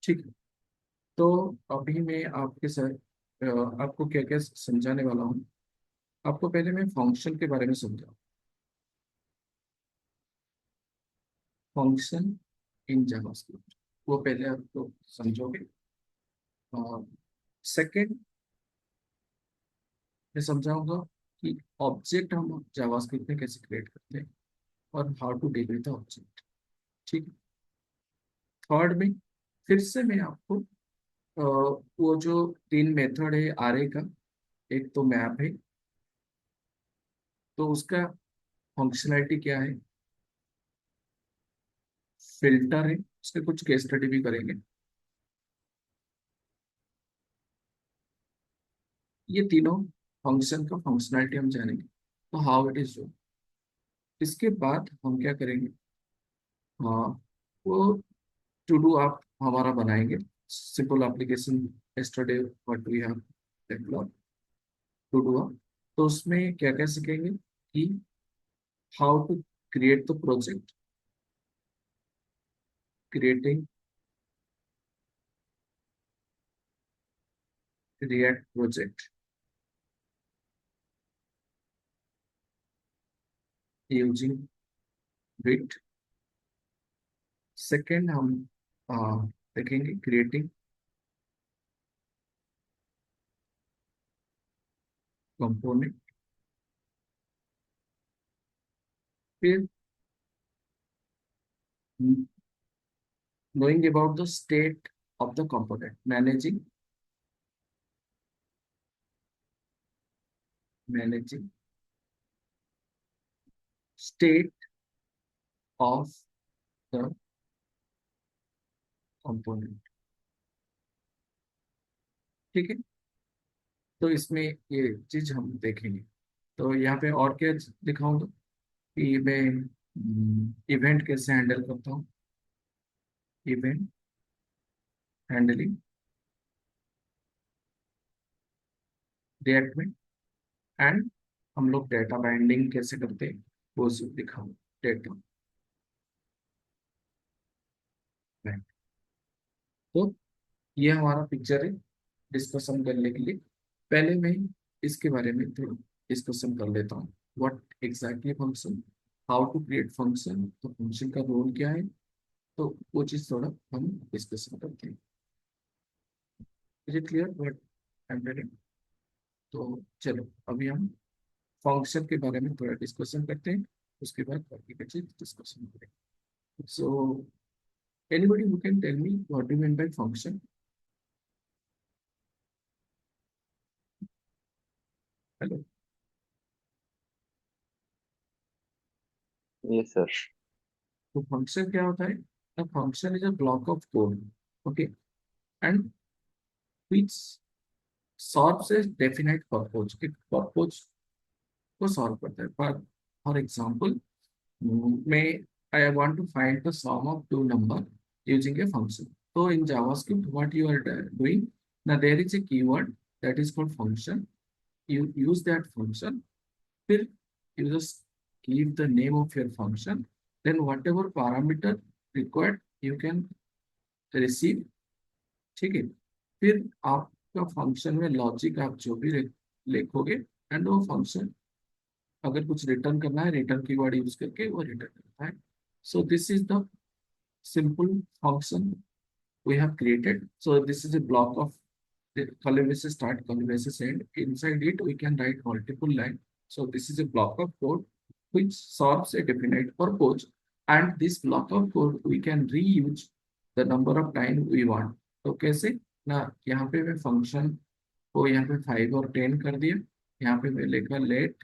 ठीक है। तो अभी मैं आपके साथ आपको क्या क्या समझाने वाला हूँ। आपको पहले मैं फंक्शन के बारे में समझाऊँ। फंक्शन इन जावास्क्रिप्ट वो पहले आपको समझोगे। सेकंड मैं समझाऊंगा कि ऑब्जेक्ट हम जावास्क्रिप्ट में कैसे क्रिएट करते हैं और how to deal with the object. ठीक है। थर्ड में फिर से मैं आपको वो जो तीन मेथड है आरए का, एक तो मैप है, तो उसका फंक्शनैलिटी क्या है, फिल्टर है, उसके कुछ केस स्टडी भी करेंगे। ये तीनों फंक्शन का फंक्शनैलिटी हम जानेंगे, तो हाउ इट इज डू। इसके बाद हम क्या करेंगे, हाँ, वो टू डू आप हमारा बनाएंगे, simple application yesterday what we have developed to do. तो उसमें क्या क्या सीखेंगे कि how to create the project, creating React project using bit. Second हम आ, देखेंगे क्रिएटिंग कंपोनेंट। फिर knowing about the state of the component, managing state of the component। ठीक है। तो इसमें ये चीज हम देखेंगे। तो यहाँ पे और क्या दिखाऊंगा कि मैं इवेंट कैसे हैंडल करता हूँ, इवेंट हैंडलिंग रिएक्ट में। एंड हम लोग डेटा बाइंडिंग कैसे करते हैं वो सब दिखाऊंगा, डेटा बाइंड। तो ये हमारा पिक्चर है डिस्कशन करने के लिए। पहले मैं इसके बारे में थोड़ा डिस्कशन कर लेता हूँ। What exactly function, how to create function, तो फंक्शन का रोल क्या है, तो वो चीज़ थोड़ा हम डिस्कशन करते हैं। Is it clear what I am telling. तो चलो अभी हम फंक्शन के बारे में थोड़ा डिस्कशन करते हैं, उसके बाद बाकी का चीज डिस्कशन करेंगे। So anybody who can tell me what do you mean by function. Hello. Yes sir. तो फंक्शन क्या होता है, a function is a block of code, okay, and which solves a definite purpose, एक purpose को solve करता है। For example मैं I want to find the sum of two number using a function. तो in JavaScript what you are doing, now there is a keyword that is called function, you use that function, फिर you just give the name of your function, then whatever parameter required you can receive। ठीक है। फिर आपका function में logic आप जो भी लिखोगे, एंड वो फंक्शन अगर कुछ रिटर्न करना है रिटर्न कीवर्ड यूज करके वो रिटर्न करता है। सो this is the simple function we have created. So this is a block of the column basis start, column basis end. Inside it, we can write multiple line. So this is a block of code which solves a definite purpose. And this block of code we can reuse the number of time we want. तो कैसे ना, यहाँ पे मैं function को यहाँ पे 5 और 10 कर दिया। यहाँ पे मैं लिखा let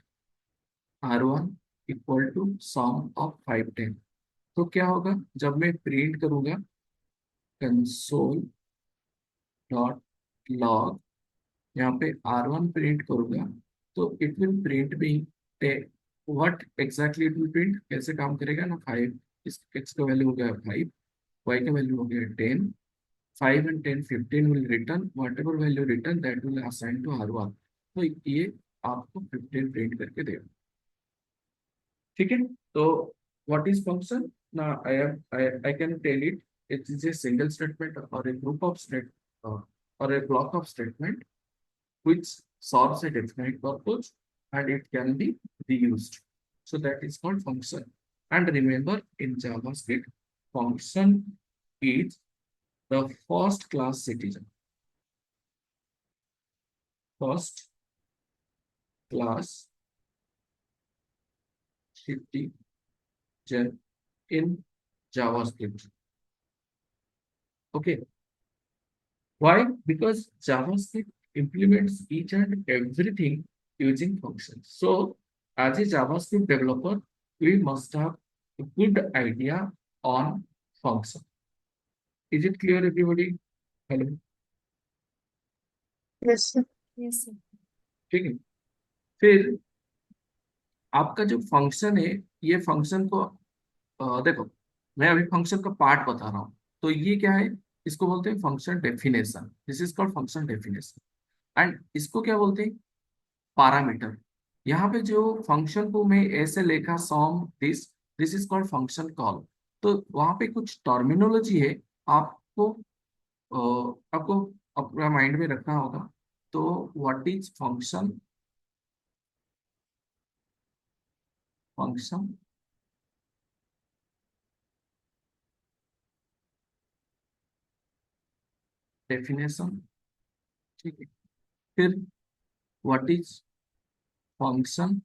R1 equal to sum of 5 10। तो क्या होगा जब मैं प्रिंट करूंगा कंसोल डॉट लॉग, यहाँ पे R1 प्रिंट करूंगा, तो it will print me what exactly it will print, कैसे काम करेगा ना, 5, इस एक्स का वैल्यू हो गया 5, वाई का वैल्यू हो गया 10, 5 and 10 15 will return whatever value return that will assign to R1। तो ये आपको 15 प्रिंट करके देगा। ठीक है। तो व्हाट इज फंक्शन ना, I can tell it it is a single statement or a group of or a block of statement which solves a definite purpose and it can be reused. So that is called function. And remember, in JavaScript, function is the first class citizen. First class citizen in JavaScript. Okay. Why? Because JavaScript implements each and everything using functions. So, as a JavaScript developer, we must have a good idea on function. Is it clear, everybody? Hello. Yes, sir. Yes, sir. ठीक है. फिर आपका जो function है, ये function को देखो, मैं अभी फंक्शन का पार्ट बता रहा हूँ. तो ये क्या है? इसको बोलते हैं function definition. This is called function definition. And इसको क्या बोलते हैं? पैरामीटर. यहाँ पे जो फंक्शन को मैं ऐसे लिखा sum this this is called function call. तो वहां पे कुछ टर्मिनोलॉजी है, आपको आपको अपना माइंड में रखना होगा. तो what is function? Function definition. ठीक है. फिर व्हाट इज फंक्शन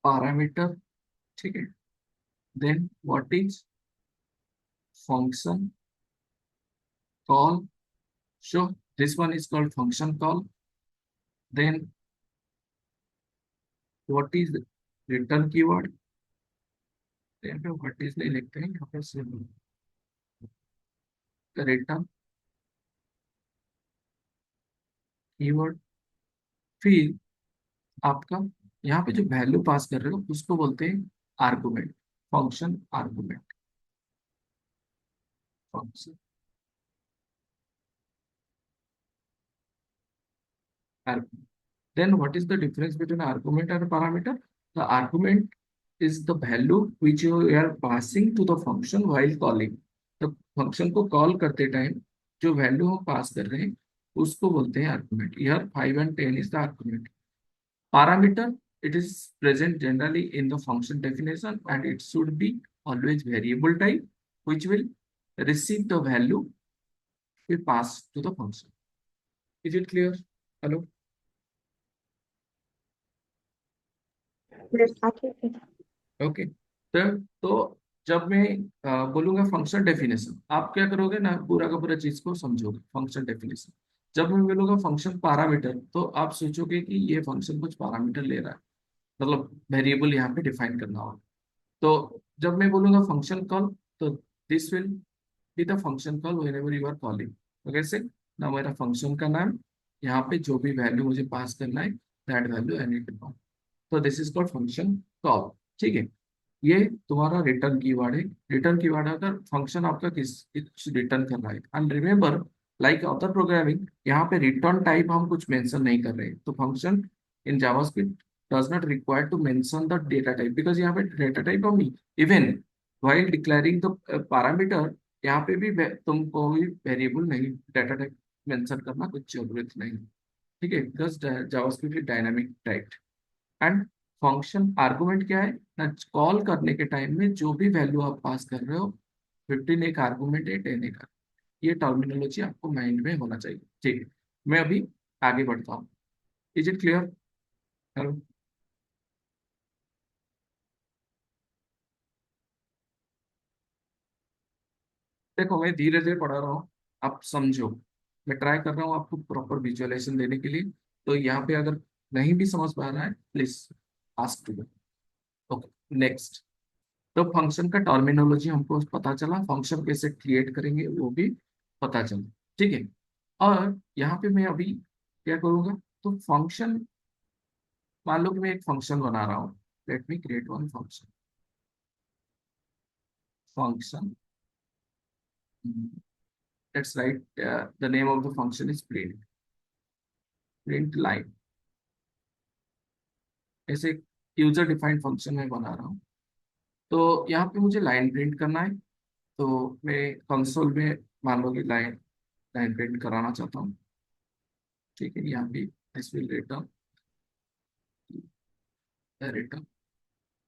पैरामीटर. ठीक है. Then what is function call. So this one is called function call. Then what is return keyword. यहाँ पे व्हाट इज नहीं लिखते हैं, यहाँ पे सिर्फ रिटर्न कीवर्ड. फिर आपका यहाँ पे जो वैल्यू पास कर रहे हो उसको बोलते हैं argument. Function argument. Function argument. Then what is the difference between argument and parameter? The argument is the value which you are passing to the function while calling. तो फंक्शन को call करते time जो value हम पास कर रहे हैं उसको बोलते हैं argument. Here 5 and 10 is the argument. Parameter, it is present generally in the function definition and it should be always variable type which will receive the value we pass to the function. Is it clear? Hello? Yes, okay. Okay. तो जब मैं बोलूंगा function definition, आप क्या करोगे ना, पूरा का पूरा चीज को समझोगे. Function definition. जब मैं बोलूंगा फंक्शन पैरामीटर तो आप सोचोगे कि ये फंक्शन कुछ पैरामीटर ले रहा है, मतलब वेरिएबल यहाँ पे डिफाइन करना होगा. तो जब मैं बोलूंगा फंक्शन कॉल, तो this will be the function call whenever you are calling. तो कैसे ना, मेरा फंक्शन का नाम, यहाँ पे जो भी वैल्यू मुझे पास करना है that value I need to pass. तो this is called function call. ठीक है. ये तुम्हारा रिटर्न कीवर्ड है. रिटर्न कीवर्ड अगर फंक्शन आपका किस रिटर्न कर रहा है. And remember, like other programming, यहाँ पे रिटर्न टाइप हम कुछ मेंशन नहीं कर रहे. तो function in JavaScript does not require to mention the data type because यहाँ पे डेटा टाइप हम even while declaring the parameter, यहाँ पे भी तुमको भी वेरिएबल नहीं डेटा टाइप मेंशन करना कुछ जरूरत नहीं. ठीक है. Because JavaScript is dynamic type. And function argument क्या है ना, कॉल करने के टाइम में जो भी वैल्यू आप पास कर रहे हो, 15 एक आर्गुमेंट है, 10 एक. ये टर्मिनोलॉजी आपको माइंड में होना चाहिए. ठीक है. मैं अभी आगे बढ़ता हूँ. Is it clear? हेलो. देखो, मैं धीरे धीरे पढ़ा रहा हूँ, आप समझो. मैं ट्राई कर रहा हूँ आपको प्रॉपर विजुअलाइजेशन देने के लिए. तो यहाँ पे अगर नहीं भी समझ पा रहा है, please ask to. Okay. Next. तो फंक्शन का टर्मिनोलॉजी हमको पता चला, फंक्शन कैसे क्रिएट करेंगे वो भी पता चला. ठीक है. और यहाँ पे मैं अभी क्या करूँगा, तो फंक्शन, मान लो कि मैं एक फंक्शन बना रहा हूँ. Let me create one function. Function, let's write the name of the function is print. Print line. ऐसे यूजर डिफाइंड फंक्शन में बना रहा हूँ। तो यहाँ पे मुझे लाइन प्रिंट करना है। तो मैं कंसोल में मान लो कि लाइन लाइन प्रिंट कराना चाहता हूँ। ठीक है, यहाँ पे this will return return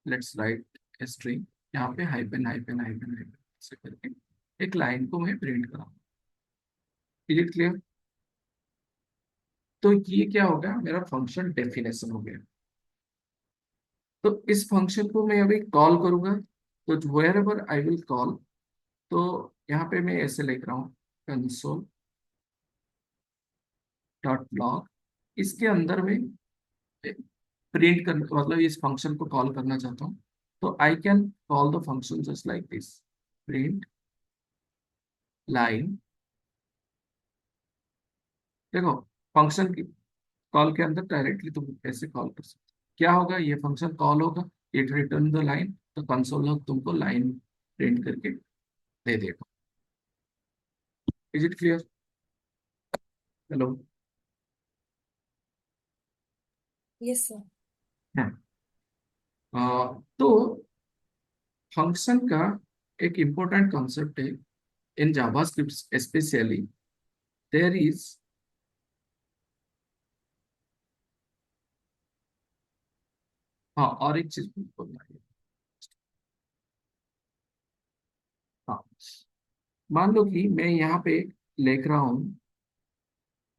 let's write string. यहाँ पे हाइपन हाइपन हाइपन हाइपन से करके एक लाइन को मैं प्रिंट कराऊँ। Is it clear? तो ये क्या हो गया, मेरा फंक्शन डेफिनेशन हो गया। तो इस फंक्शन को मैं अभी कॉल करूंगा, तो wherever I will call, तो यहाँ पे मैं ऐसे लिख रहा हूँ कंसोल डॉट लॉग। इसके अंदर में प्रिंट कर, मतलब इस फंक्शन को कॉल करना चाहता हूँ, तो I can call the function just like this, print line. देखो, फंक्शन की कॉल के अंदर डायरेक्टली तुम ऐसे कॉल कर सकते हो। क्या होगा, ये फंक्शन कॉल होगा, इट रिटर्न द लाइन, तो कंसोल लॉग तुमको लाइन प्रिंट करके दे देगा। Is it clear? Hello? Yes sir. तो फंक्शन का एक इम्पोर्टेंट कॉन्सेप्ट है in JavaScript specially. There is, हाँ और एक चीज बोलना है। हाँ, मान लो कि मैं यहाँ पे लिख रहा हूँ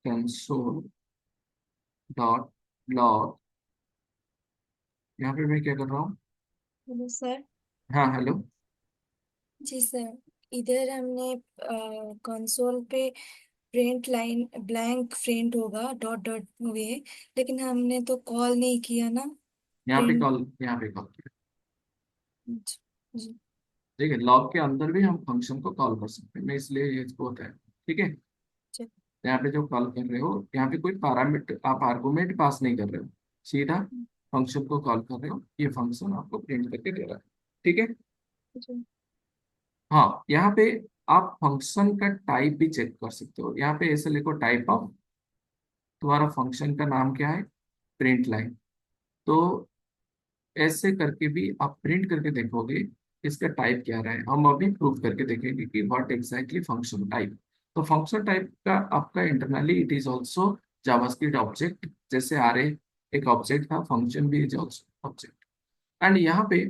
कंसोल डॉट लॉग। यहाँ पे मैं क्या कर रहा हूँ? Hello sir. हाँ हेलो। जी सर, इधर हमने कंसोल पे प्रिंट लाइन ब्लैंक प्रिंट होगा डॉट डॉट हुए, लेकिन हमने तो कॉल नहीं किया ना यहाँ पे प्रिंट। कॉल, यहाँ पे कॉल किया। जी जी। ठीक है, लॉग के अंदर भी हम फंक्शन को कॉल कर सकते हैं, मैं इसलिए ये इसको होता है। ठीक है, जी यहाँ पे जो कॉल कर रहे हो, यहाँ पे कोई पैरामीटर आप आर्गुमेंट पास नहीं कर रहे हो, सीधा फंक्शन को कॉल कर रहे हो, ये फंक्शन आपको प्रिंट करके दे रहा है। ठीक है। जी। हाँ, यहाँ पे आप फंक्शन का टाइप भी चेक कर सकते हो। यहाँ पे ऐसे लिखो टाइप ऑफ, तुम्हारा फंक्शन का नाम क्या है, प्रिंट लाइन। तो ऐसे करके भी आप प्रिंट करके देखोगे इसका टाइप क्या रहा है। हम अभी प्रूव करके देखेंगे कि व्हाट एग्जैक्टली फंक्शन टाइप। तो फंक्शन टाइप का आपका internally it is also JavaScript object. जैसे आरए एक ऑब्जेक्ट था, फंक्शन भी इज ऑल्सो ऑब्जेक्ट। एंड यहाँ पे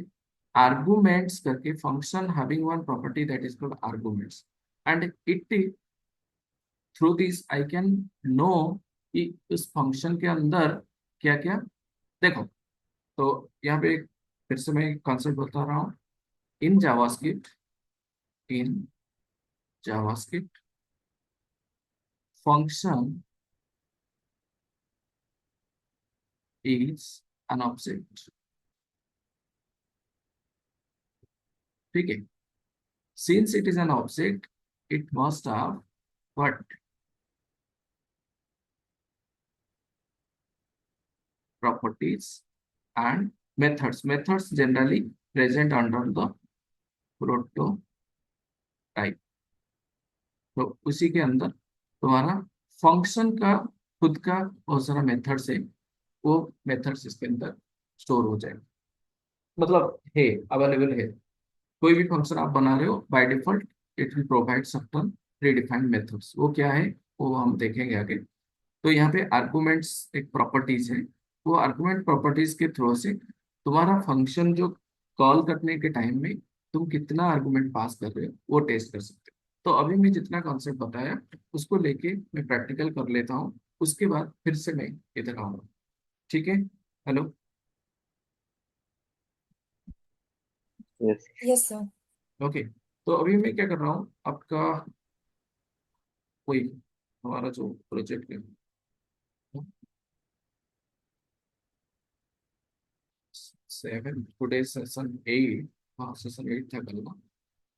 आर्गुमेंट्स करके function having one property that is called arguments. And it through this I can know कि उस फंक्शन के अंदर क्या क्या। देखो, तो यहाँ पे फिर से मैं कॉन्सेप्ट बता रहा हूँ। In JavaScript, in JavaScript function is an object. ठीक है, since it is an object, it must have what properties and methods generally present under the prototype। तो उसी के अंदर तुम्हारा फंक्शन का खुद का बहुत सारा मेथड्स है, वो मेथड्स इसके अंदर स्टोर हो जाएगा। मतलब है, अवेलेबल है। कोई भी फंक्शन आप बना रहे हो by default it will provide certain predefined methods. वो क्या है, वो हम देखेंगे आगे। तो यहाँ पे आर्गुमेंट्स एक प्रॉपर्टीज है। वो आर्गुमेंट प्रॉपर्टीज के थ्रू से तुम्हारा फंक्शन जो कॉल करने के टाइम में तुम कितना आर्गुमेंट पास कर रहे हो वो टेस्ट कर सकते हो। तो अभी मैं जितना कॉन्सेप्ट बताया उसको लेके मैं प्रैक्टिकल कर लेता हूँ, उसके बाद फिर से मैं इधर आऊंगा। ठीक है? Hello? Yes. Yes sir. Okay, तो अभी मैं क्या कर रहा हूँ, आपका कोई हमारा जो प्रोजेक्ट है, सेवन टुडे सेशन एट। हाँ सेशन एट था कल ना,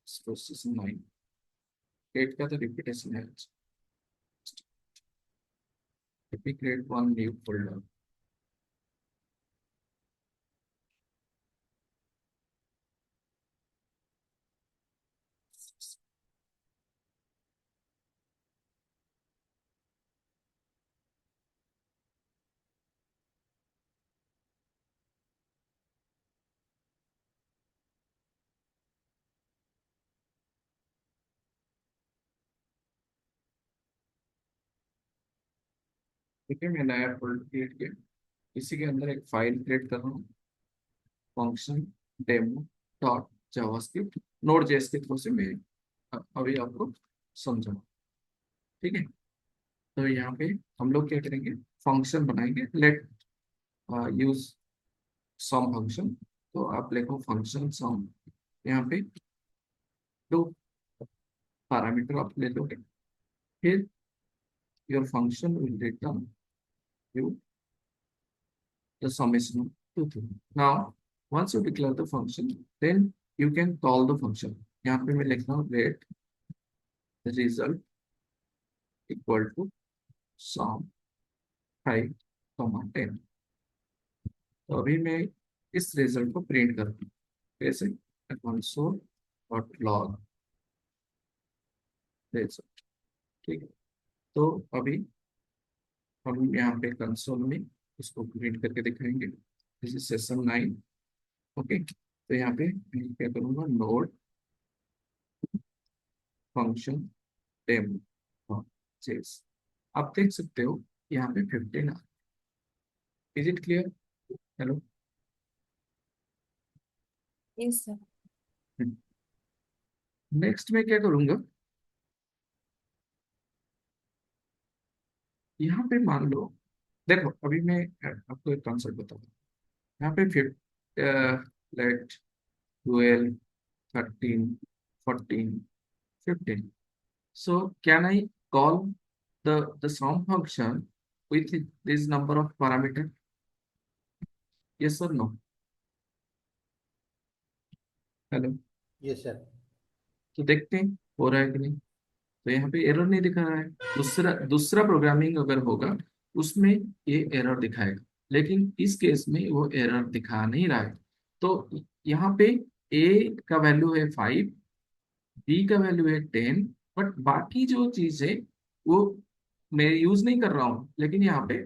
सेशन नाइन। एट का तो रिपीटेशन है। Let me create one new folder. ठीक है, मैं नया फोल्डर क्रिएट किया, इसी के अंदर एक फाइल क्रिएट कर रहा हूँ, function demo dot JavaScript node JS के थ्रू से मैं अभी आपको समझाऊँ। ठीक है, तो यहाँ पे हम लोग क्या करेंगे, फंक्शन बनाएंगे, लेट यूज सम फंक्शन। तो आप लिखो फंक्शन सम, यहाँ पे दो पैरामीटर आप ले लोगे, फिर your function will return you the summation of two things. Now, once you declare the function, then you can call the function. यहाँ पे मैं लिख रहा हूँ let result equal to sum 5, 10। तो अभी मैं इस रिजल्ट को प्रिंट कर रहा हूँ, कैसे, console dot log result। ठीक है, तो अभी हम यहाँ पे कंसोल में इसको प्रिंट करके दिखाएंगे। This is session 9। ओके, तो यहाँ पे मैं क्या करूँगा, नोड फंक्शन डेमो चेस, आप देख सकते हो यहाँ पे 15। Is it clear? Hello. Yes sir. Next मैं क्या करूंगा, यहाँ पे मान लो, देखो अभी मैं आपको एक कॉन्सेप्ट बताऊंगा। यहाँ पे let 12, 13, 14, 15। So can I call the sum function with this number of parameter? Yes or no? हेलो। Yes sir. तो देखते हैं हो रहा है कि नहीं। तो यहाँ पे एरर नहीं दिखा रहा है। दूसरा दूसरा प्रोग्रामिंग अगर होगा उसमें ये एरर दिखाएगा, लेकिन इस केस में वो एरर दिखा नहीं रहा है। तो यहाँ पे ए का वैल्यू है 5, बी का वैल्यू है 10, बट बाकी जो चीज है वो मैं यूज नहीं कर रहा हूँ, लेकिन यहाँ पे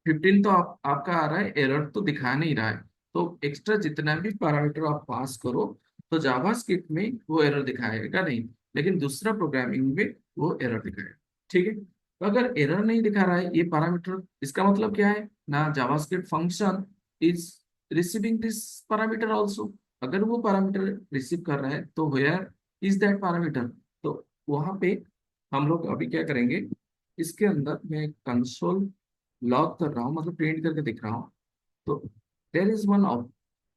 15 तो आपका आ रहा है, एरर तो दिखा नहीं रहा है। तो एक्स्ट्रा जितना भी पैरामीटर आप पास करो तो जावास्क्रिप्ट में वो एरर दिखाएगा नहीं, लेकिन दूसरा प्रोग्रामिंग में वो एरर दिखाएगा। ठीक है, तो अगर एरर नहीं दिखा रहा है ये पैरामीटर, इसका मतलब क्या है ना, JavaScript function is receiving this parameter also. अगर वो पैरामीटर रिसीव कर रहा है तो वेयर इज दैट पैरामीटर। तो वहां पे हम लोग अभी क्या करेंगे, इसके अंदर मैं कंसोल लॉग कर रहा हूँ, मतलब प्रिंट करके दिख रहा हूँ। तो there is one of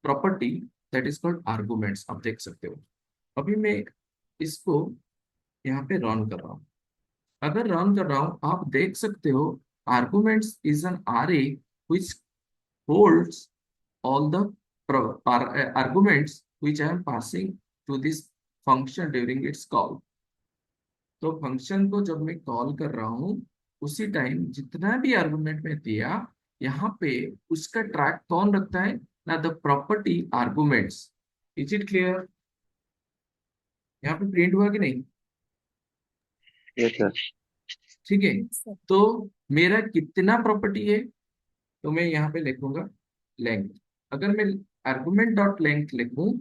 property that is called arguments, आप देख सकते हो। अभी मैं इसको यहाँ पे रन कर रहा हूँ। अगर रन कर रहा हूँ आप देख सकते हो, arguments is an array which holds all the arguments which I am passing to this function during its call। तो फंक्शन को जब मैं कॉल कर रहा हूँ उसी टाइम जितना भी आर्गुमेंट में दिया, यहाँ पे उसका ट्रैक कौन रखता है ना, the property arguments. Is it clear? यहाँ पे प्रिंट हुआ कि नहीं? Yes sir. ठीक है, यस सर। तो मेरा कितना प्रॉपर्टी है, तो मैं यहाँ पे लिखूंगा लेंथ। अगर मैं आर्गुमेंट डॉट लेंथ लिखूं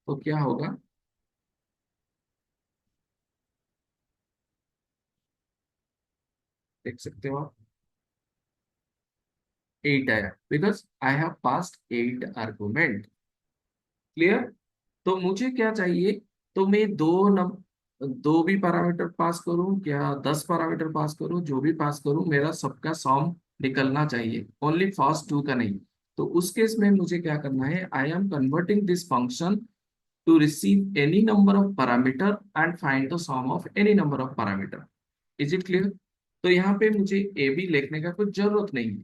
तो क्या होगा, देख सकते हो आप, 8 आया, because I have passed 8 argument. Clear? तो मुझे क्या चाहिए, तो मैं दो भी पैरामीटर पास करूं क्या 10 पैरामीटर पास करूं, जो भी पास करूं मेरा सबका सम निकलना चाहिए, ओनली फर्स्ट 2 का नहीं। तो उस केस में मुझे क्या करना है, I am converting this function to receive any number of parameter and find the sum of any number of parameter. Is it clear? तो यहाँ पे मुझे ए बी लिखने का कुछ जरूरत नहीं है।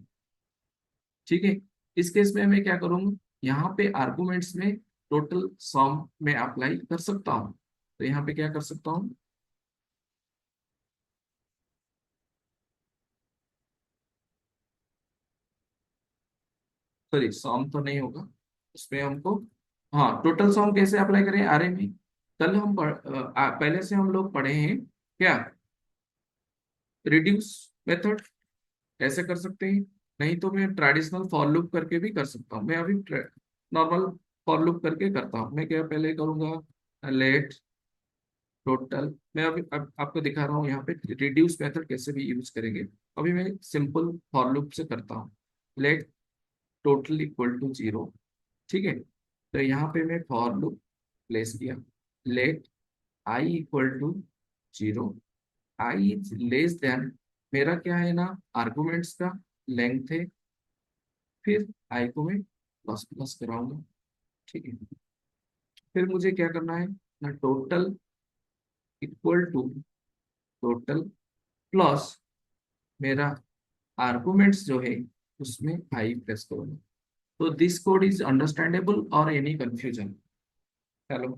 ठीक है, इस केस में मैं क्या करूंगा, यहाँ पे आर्गुमेंट्स में टोटल सम में अप्लाई कर सकता हूँ। तो यहाँ पे क्या कर सकता हूँ, सॉरी सम तो नहीं होगा उसमें हमको, हाँ टोटल सम कैसे अप्लाई करें आरए में, कल हम पहले से हम लोग पढ़े हैं क्या, रिड्यूस मेथड ऐसे कर सकते हैं। नहीं तो मैं ट्रेडिशनल फॉर लूप करके भी कर सकता हूँ। मैं अभी नॉर्मल फॉर लूप करके करता हूँ। मैं क्या पहले करूंगा, लेट टोटल, मैं अभी अब आपको दिखा रहा हूँ यहाँ पे रिड्यूस मेथड कैसे भी यूज करेंगे। अभी मैं सिंपल फॉर लूप से करता हूँ। Let total equal to 0। ठीक है, तो यहाँ पे मैं फॉर लूप प्लेस किया। Let I equal to 0, I is less than, मेरा क्या है ना, आर्गुमेंट्स का लेंथ है। फिर आई को मैं प्लस प्लस कराऊंगा। ठीक है, फिर मुझे क्या करना है ना, total equal to total plus मेरा आर्गुमेंट्स जो है उसमें आई प्रेस करूंगा। तो दिस कोड इज अंडरस्टैंडेबल और any confusion? Hello.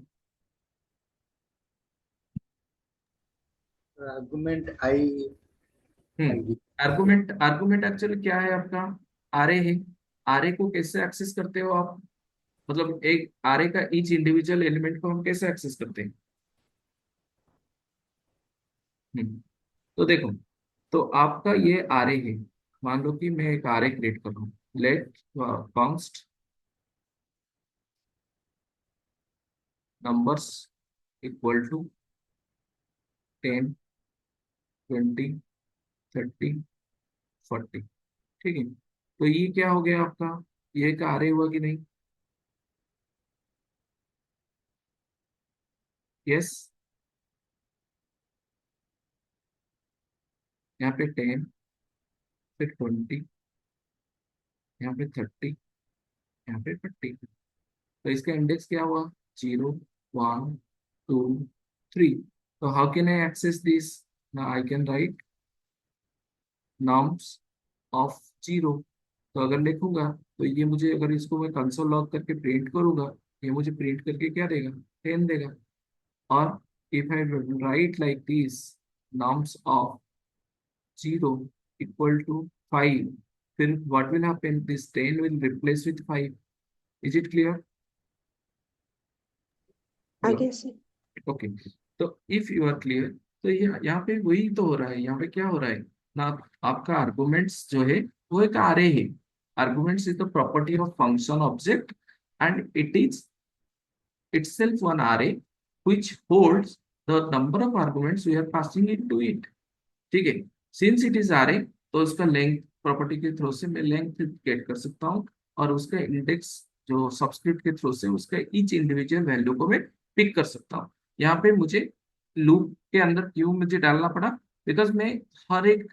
Argument I hmm. Argument argument actually क्या है आपका, आरे है। आरे को कैसे एक्सेस करते हो आप, मतलब एक आरे का ईच इंडिविजुअल एलिमेंट को हम कैसे एक्सेस करते हैं। तो देखो, तो आपका ये आरे है। मान लो कि मैं एक आरे क्रिएट कर रहा हूँ। Let const numbers equal to 10, 20, 30, 40। ठीक है, तो ये क्या हो गया आपका, ये एक आरे हुआ कि नहीं। यस, यहाँ पे 10, फिर 20, यहाँ पे 30, यहाँ पे 40। तो इसका इंडेक्स क्या हुआ, 0, 1, 2, 3। तो how can I access this, ना I can write norms of 0। तो अगर लिखूंगा, तो ये मुझे, अगर इसको मैं कंसोल लॉग करके प्रिंट करूंगा, ये मुझे प्रिंट करके क्या देगा, 10 देगा। और if I write like this, norms of 0 equal to 5, फिर what will happen, this 10 will replace with 5। is it clear? I hello. guess. Okay, तो इफ यू आर क्लियर, तो ये यहाँ पे वही तो हो रहा है। यहाँ पे क्या हो रहा है ना, आपका आर्गुमेंट्स जो है वो एक आरे है। Arguments is the property of function object, and it is itself one array which holds the number of arguments we are passing into it। ठीक है, सिंस इट इज array, तो उसका लेंथ प्रॉपर्टी के थ्रू से मैं length gate कर सकता हूँ, और उसका इंडेक्स जो सबस्क्रिप्ट के थ्रू से उसका ईच इंडिविजुअल वैल्यू को मैं पिक कर सकता हूँ। यहाँ पे मुझे लूप के अंदर क्यों मुझे डालना पड़ा, बिकॉज मैं हर एक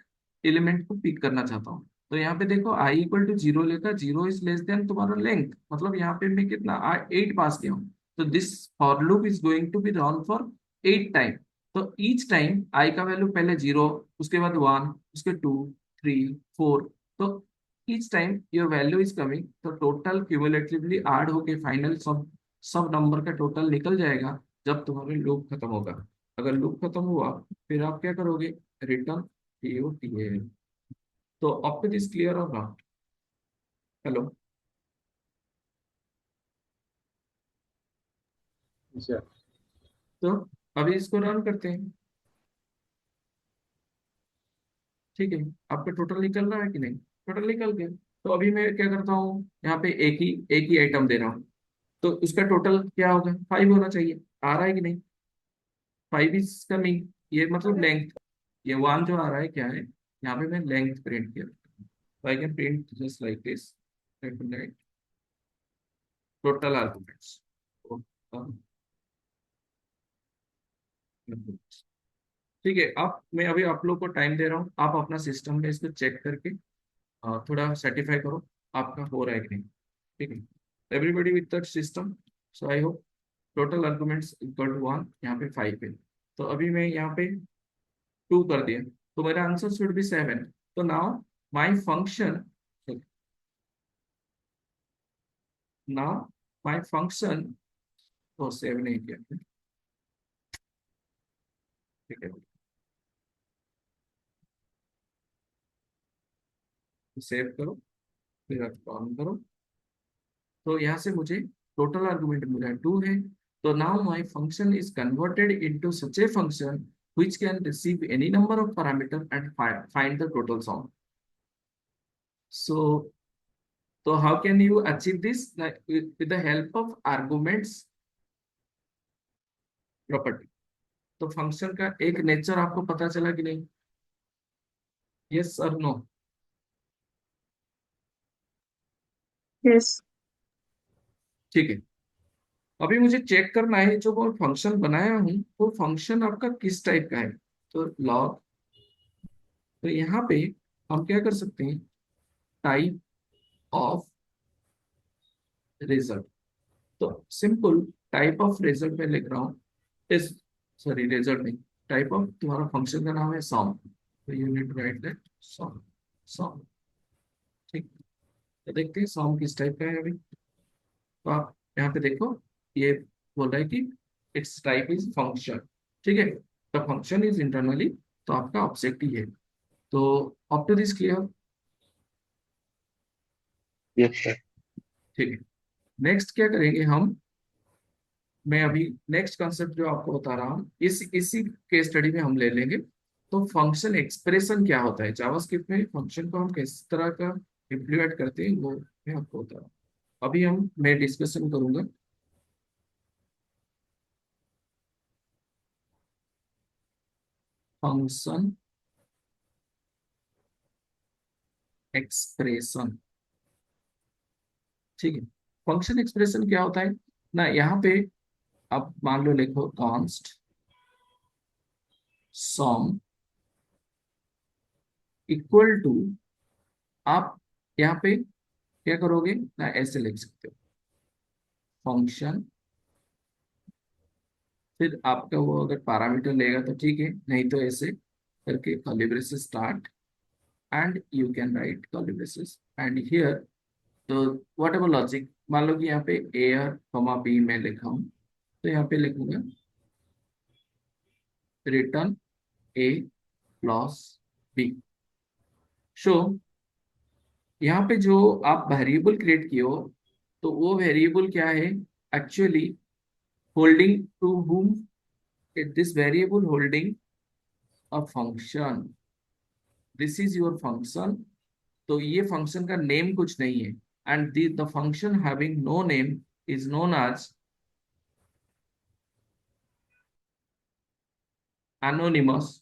एलिमेंट को पिक करना चाहता हूँ। तो यहाँ पे देखो आई इक्वल टू 0 लेकर, 0 इज लेस देन तुम्हारा लेंथ, मतलब यहाँ पे मैं कितना 8 पास किया हूँ। तो this for loop is going to be run for 8 time. तो ईच टाइम आई का वैल्यू पहले 0, उसके बाद 1, उसके 2, 3, 4। तो each time your value is coming, तो टोटल क्यूमुलेटिवली ऐड होके फाइनल सब सब नंबर का टोटल निकल जाएगा जब तुम्हारा लूप खत्म होगा। अगर लूप खत्म हुआ, फिर आप क्या करोगे, रिटर्न TOTL। तो आपको दिस क्लियर होगा। हेलो। अच्छा। तो अभी इसको रन करते हैं। ठीक है, आपका टोटल निकल रहा है कि नहीं, टोटल निकल गया। तो अभी मैं क्या करता हूँ, यहाँ पे एक ही आइटम दे रहा हूँ। तो उसका टोटल क्या होगा, 5 होना चाहिए। आ रहा है कि नहीं, 5 इज कमिंग, ये मतलब लेंथ। ये 1 जो आ रहा है क्या है, यहाँ पे मैं लेंथ प्रिंट किया। तो I can print just like this, total arguments. ठीक है, आप, मैं अभी आप लोग को टाइम दे रहा हूँ, आप अपना सिस्टम में इसको चेक करके थोड़ा सर्टिफाई करो आपका हो रहा है कि नहीं। ठीक है, everybody with that system. So I hope total arguments equal to 1, यहाँ पे 5 है। तो अभी मैं यहाँ पे 2 कर दिया, तो मेरा आंसर शुड बी 7। तो now my function, now my function, तो 7 नहीं किया। ठीक है, सेव करो, फिर ऑन करो। तो यहाँ से मुझे टोटल आर्गुमेंट मिला है, 2 है। तो now my function is converted into such a function which can receive any number of parameter and find the total sum। So, so how can you achieve this? Like with the help of arguments property। तो function का एक nature आपको पता चला कि नहीं? Yes और no? Yes. ठीक है, अभी मुझे चेक करना है जो मैं फंक्शन बनाया हूँ वो फंक्शन आपका किस टाइप का है। तो लॉग, तो यहाँ पे हम क्या कर सकते हैं, टाइप ऑफ रिजल्ट। तो सिंपल टाइप ऑफ रिजल्ट में लिख रहा हूँ इस, सॉरी रिजल्ट नहीं, टाइप ऑफ तुम्हारा फंक्शन का नाम है सम, तो you need to write that sum, sum. ठीक, तो देखते हैं सम किस टाइप का है अभी। तो आप यहाँ पे देखो, ये बोल रहा है कि इट्स टाइप इज फंक्शन। ठीक है, तो फंक्शन इज इंटरनली, तो आपका ऑब्जेक्ट ही है। तो up to this clear? Yes sir. ठीक है, नेक्स्ट क्या करेंगे हम, मैं अभी नेक्स्ट कॉन्सेप्ट जो आपको बता रहा हूँ इसी केस स्टडी में हम ले लेंगे। तो फंक्शन एक्सप्रेशन क्या होता है जावास्क्रिप्ट में, फंक्शन को हम किस तरह का इम्प्लीमेंट करते हैं वो मैं आपको बता रहा हूँ। अभी मैं डिस्कशन करूंगा फंक्शन एक्सप्रेशन। ठीक है, फंक्शन एक्सप्रेशन क्या होता है ना, यहाँ पे आप मान लो लिखो कॉन्स्ट सम इक्वल टू, आप यहाँ पे क्या करोगे ना, ऐसे लिख सकते हो फंक्शन, फिर आपका वो अगर पैरामीटर लेगा तो ठीक है, नहीं तो ऐसे करके curly braces start and you can right curly braces and here. तो व्हाट एवर लॉजिक, मान लो कि यहाँ पे एयर कॉमा बी में लिखा हूँ, तो यहाँ पे लिखूंगा रिटर्न ए प्लस बी। शो, यहाँ पे जो आप वेरिएबल क्रिएट किए हो, तो वो वेरिएबल क्या है actually, holding to whom, this variable holding a function, this is your function. तो ये फंक्शन का नेम कुछ नहीं है, and the function having no name is known as anonymous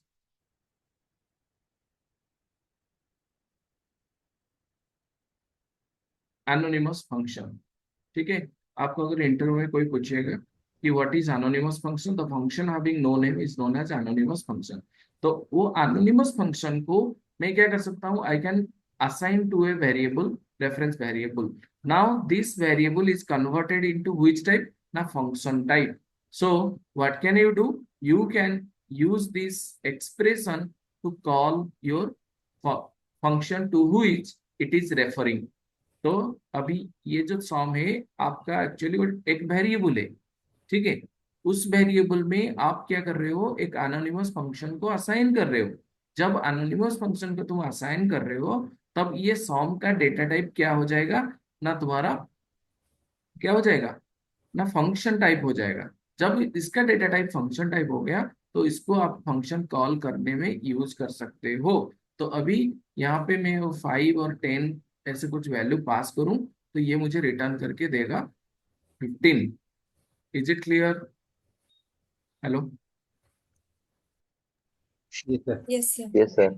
anonymous function. ठीक है, आपको अगर इंटरव्यू में कोई पूछेगा कि what is anonymous function, the function having no name is known as anonymous function. तो वो एनोनिमस फंक्शन को मैं क्या कर सकता हूँ, I can assign to a variable, reference variable. Now this variable is converted into which type, ना function type. So what can you do, you can use this expression to call your function to which it is referring. तो अभी ये जो सॉम है आपका actually वो एक variable है। ठीक है, उस वेरिएबल में आप क्या कर रहे हो, एक एनोनिमस फंक्शन को असाइन कर रहे हो। जब एनोनिमस फंक्शन को तुम असाइन कर रहे हो, तब ये सॉम का डेटा टाइप क्या हो जाएगा, ना तुम्हारा क्या हो जाएगा, ना फंक्शन टाइप हो जाएगा। जब इसका डेटा टाइप फंक्शन टाइप हो गया, तो इसको आप फंक्शन कॉल करने में यूज कर सकते हो। तो अभी यहाँ पे मैं 5 और 10 ऐसे कुछ वैल्यू पास करूं, तो ये मुझे रिटर्न करके देगा 15। Is it clear? Hello? Yes, sir. Yes sir. Yes sir.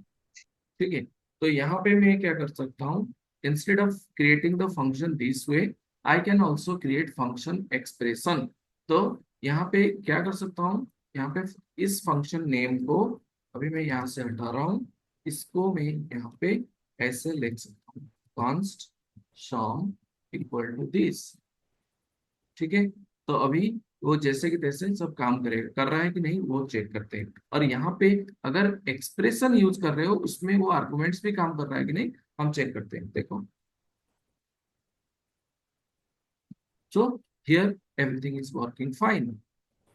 ठीक है, तो यहाँ पे मैं क्या कर सकता हूँ, instead of creating the function this way, I can also create function expression. तो यहाँ पे क्या कर सकता हूँ, यहाँ पे इस फंक्शन नेम को अभी मैं यहाँ से हटा रहा हूँ, इसको मैं यहाँ पे ऐसे लिख सकता हूँ const sum equal to this. ठीक है, तो अभी वो जैसे कि तैसे सब काम करेगा, कर रहा है कि नहीं वो चेक करते हैं। और यहाँ पे अगर एक्सप्रेशन यूज कर रहे हो उसमें वो आर्गुमेंट्स भी काम कर रहा है कि नहीं, हम चेक करते हैं। देखो, so here everything is working fine.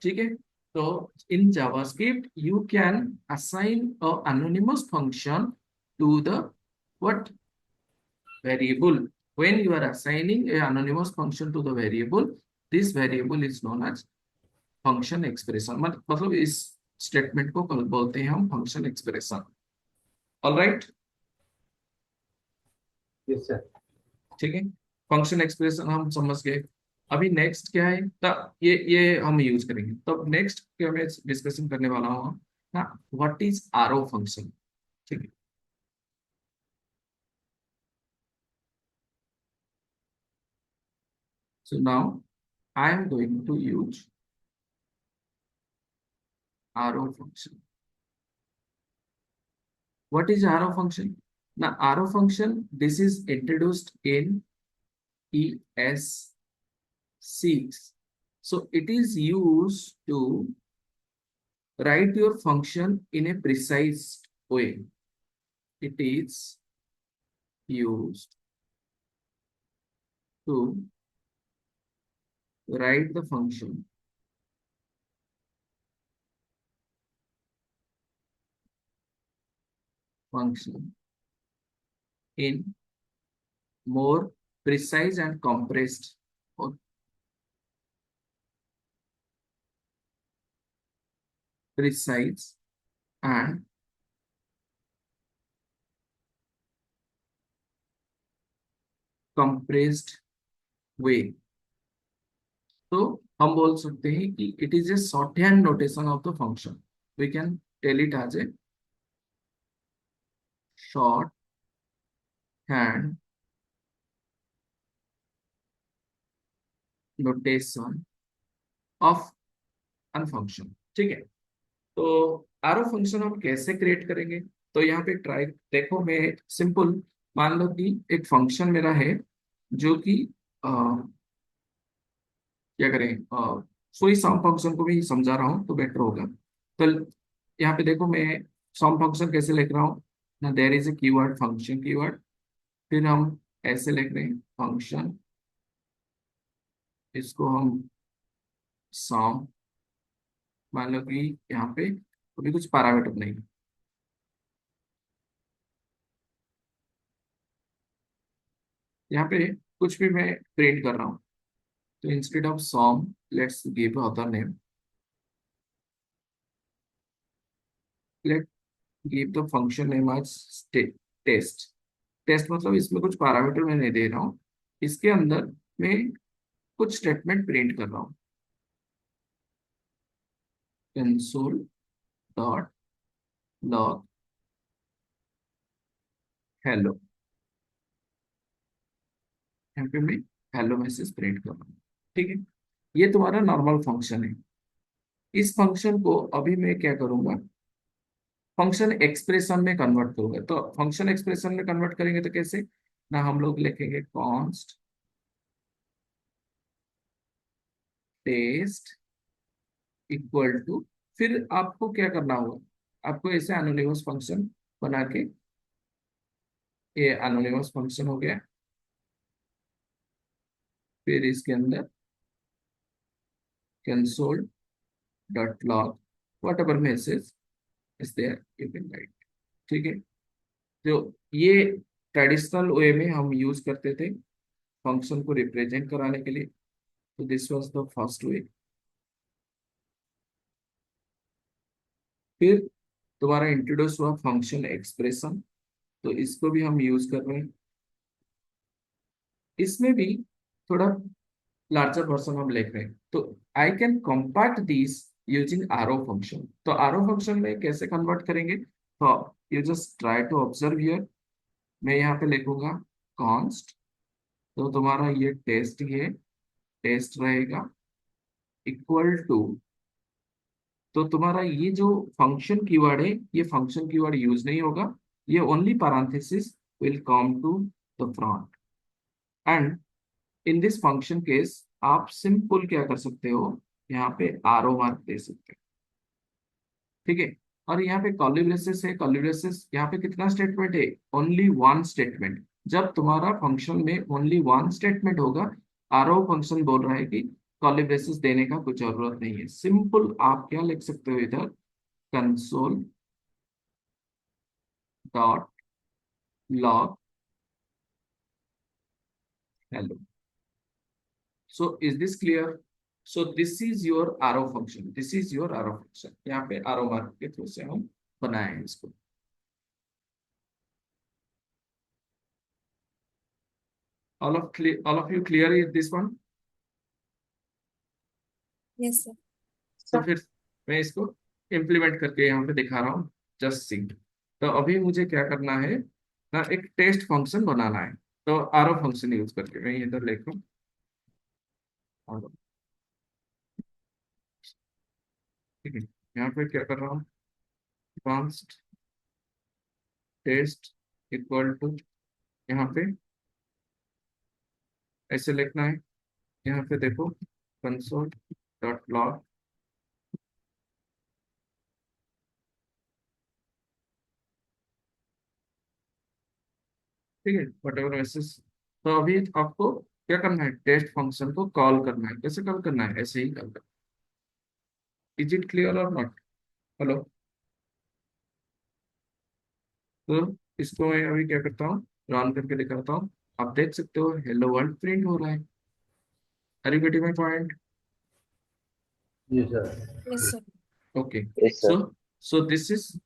ठीक है, तो in JavaScript you can assign a anonymous function to the what variable. When you are assigning a anonymous function to the variable, this variable is known as function expression. मतलब इस statement को कल बोलते हैं हम function expression. Alright, Yes, sir. ठीक है, function expression हम समझ गए। अभी नेक्स्ट क्या है, तब ये हम यूज करेंगे। तब नेक्स्ट क्या मैं डिस्कशन करने वाला हूँ ना, व्हाट इज आरओ फंक्शन। ठीक है। So now I am going to use arrow function. What is arrow function? Now, arrow function, this is introduced in ES6. So it is used to write your function in a precise way. It is used to write the function in more precise and compressed or precise and compressed way. तो हम बोल सकते हैं कि it is a short hand notation of the function. We can tell it as a short hand notation of an function. ठीक है। तो arrow function हम कैसे क्रिएट करेंगे, तो यहाँ पे ट्राई देखो, मैं सिंपल मान लो कि एक फंक्शन मेरा है जो कि अ, क्या करें, कोई सम फंक्शन को भी समझा रहा हूँ तो बेटर होगा। तो यहाँ पे देखो मैं सम फंक्शन कैसे लिख रहा हूँ ना, there is a keyword function keyword, फिर हम ऐसे लिख रहे हैं फंक्शन, इसको हम सम मान लो कि यहाँ पे अभी कुछ पैरामीटर नहीं है। यहाँ पे कुछ भी मैं प्रिंट कर रहा हूँ, तो instead of sum let's give other name, let give the function name as test. Test मतलब इसमें कुछ पैरामीटर मैं नहीं दे रहा हूँ, इसके अंदर मैं कुछ स्टेटमेंट प्रिंट कर रहा हूँ। कंसोल डॉट लॉग हेलो, यहाँ पे मैं हेलो मैसेज प्रिंट कर रहा हूँ। ठीक है। ये तुम्हारा नॉर्मल फंक्शन है। इस फंक्शन को अभी मैं क्या करूंगा, फंक्शन एक्सप्रेशन में कन्वर्ट करूंगा। तो फंक्शन एक्सप्रेशन में कन्वर्ट करेंगे तो कैसे ना, हम लोग लिखेंगे कॉन्स्ट टेस्ट इक्वल टू, फिर आपको क्या करना होगा, आपको ऐसे एनोनिमस फंक्शन बना के, ये एनोनिमस फंक्शन हो गया, फिर इसके अंदर console dot log whatever message is there you can write. ठीक है। तो ये ट्रेडिशनल वे में हम यूज करते थे फंक्शन को रिप्रेजेंट कराने के लिए। तो this was the first way. फिर तुम्हारा इंट्रोड्यूस हुआ फंक्शन एक्सप्रेशन, तो इसको भी हम यूज कर रहे हैं। इसमें भी थोड़ा लार्जर वर्जन हम लिख रहे हैं, तो I can compact this using arrow function. तो आरओ फंक्शन में कैसे कन्वर्ट करेंगे, तो you just try to observe here. मैं यहाँ पे लिखूंगा कॉन्स्ट, तो तुम्हारा ये टेस्ट, ये टेस्ट रहेगा इक्वल टू, तो तुम्हारा ये जो फंक्शन कीवर्ड है, ये फंक्शन कीवर्ड यूज नहीं होगा, ये only parenthesis will come to the front. And in this function case आप सिंपल क्या कर सकते हो, यहाँ पे आरो मार्क दे सकते हो। ठीक है। और यहाँ पे कर्ली ब्रेसेस है, कर्ली ब्रेसेस यहाँ पे कितना स्टेटमेंट है, ओनली वन स्टेटमेंट। जब तुम्हारा फंक्शन में ओनली वन स्टेटमेंट होगा, आरो फंक्शन बोल रहा है कि कर्ली ब्रेसेस देने का कुछ जरूरत नहीं है। सिंपल आप क्या लिख सकते हो इधर, console dot log hello. So is this clear. So this is your आरो फंक्शन, दिस इज योर आरो फंक्शन। यहाँ पे आरो मार्क के थ्रू से हम बनाए हैं इसको। All of you clear with this one? Yes sir. तो फिर मैं इसको इम्प्लीमेंट करके यहाँ पे दिखा रहा हूँ, जस्ट सी। तो अभी मुझे क्या करना है ना, एक टेस्ट फंक्शन बनाना है। तो आरओ फंक्शन यूज करके मैं इधर लिख रहा हूँ RO, ठीक है। यहाँ पे क्या कर रहा हूँ, कॉन्स्ट टेस्ट इक्वल टू, यहाँ पे ऐसे लिखना है। यहाँ पे देखो कंसोल डॉट लॉग, ठीक है, वट एवर मैसेज। तो अभी आपको क्या करना है, टेस्ट फंक्शन को कॉल करना है। कैसे कॉल करना है, ऐसे ही कॉल करना है। इज इट क्लियर और नॉट? हेलो। तो इसको मैं अभी क्या करता हूँ, रन करके दिखाता हूँ। आप देख सकते हो हेलो वर्ल्ड प्रिंट हो रहा है। Are you getting my point? Yes, sir. Yes sir. Okay. Yes, so sir. So this is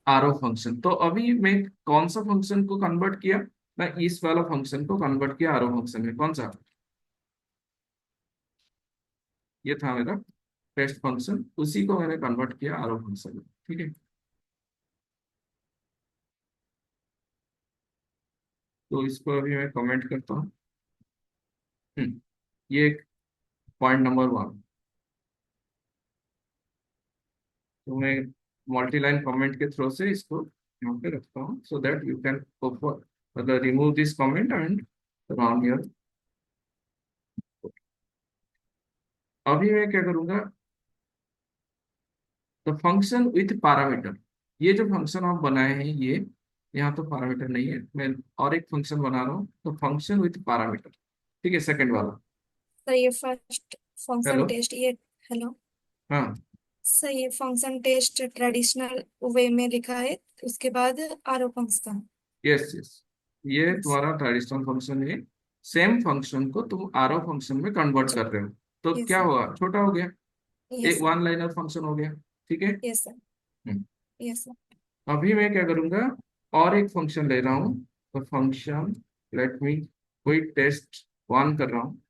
arrow function. तो अभी मैं कौन सा फंक्शन को कन्वर्ट किया, मैं इस वाला फंक्शन को कन्वर्ट किया आरओ फंक्शन में। कौन सा? ये था मेरा टेस्ट फंक्शन, उसी को मैंने कन्वर्ट किया आरओ फंक्शन में, ठीक है। तो इसको अभी मैं कमेंट करता हूँ। ये पॉइंट नंबर 1। तो मैं मल्टी लाइन कमेंट के थ्रू से इसको यहाँ पे रखता हूँ, सो दैट यू कैन मतलब remove this comment and run your. अभी मैं क्या करूंगा, तो फंक्शन विथ पैरामीटर। ये जो फंक्शन आप बनाए हैं ये, यहाँ तो पैरामीटर नहीं है, मैं और एक फंक्शन बना रहा हूँ, तो फंक्शन विथ पैरामीटर, ठीक है, सेकंड वाला। सर ये फर्स्ट फंक्शन हेलो। टेस्ट ये। हेलो। हाँ। सर ये फंक्शन टेस्ट ट्रेडिशनल वे में लिखा है, उसके बाद आरो फंक्शन। यस यस, ये यस। तुम्हारा ट्रेडिशनल फंक्शन है। सेम फंक्शन को तुम आरओ फंक्शन में कन्वर्ट कर रहे हो, तो यस क्या सर। हुआ, छोटा हो गया, यस एक सर। वन लाइनर फंक्शन हो गया, ठीक है। Yes sir. Hmm. Yes sir. अभी मैं क्या करूंगा, और एक फंक्शन ले रहा हूँ। तो फंक्शन, लेट मी, कोई टेस्ट 1 कर रहा हूँ,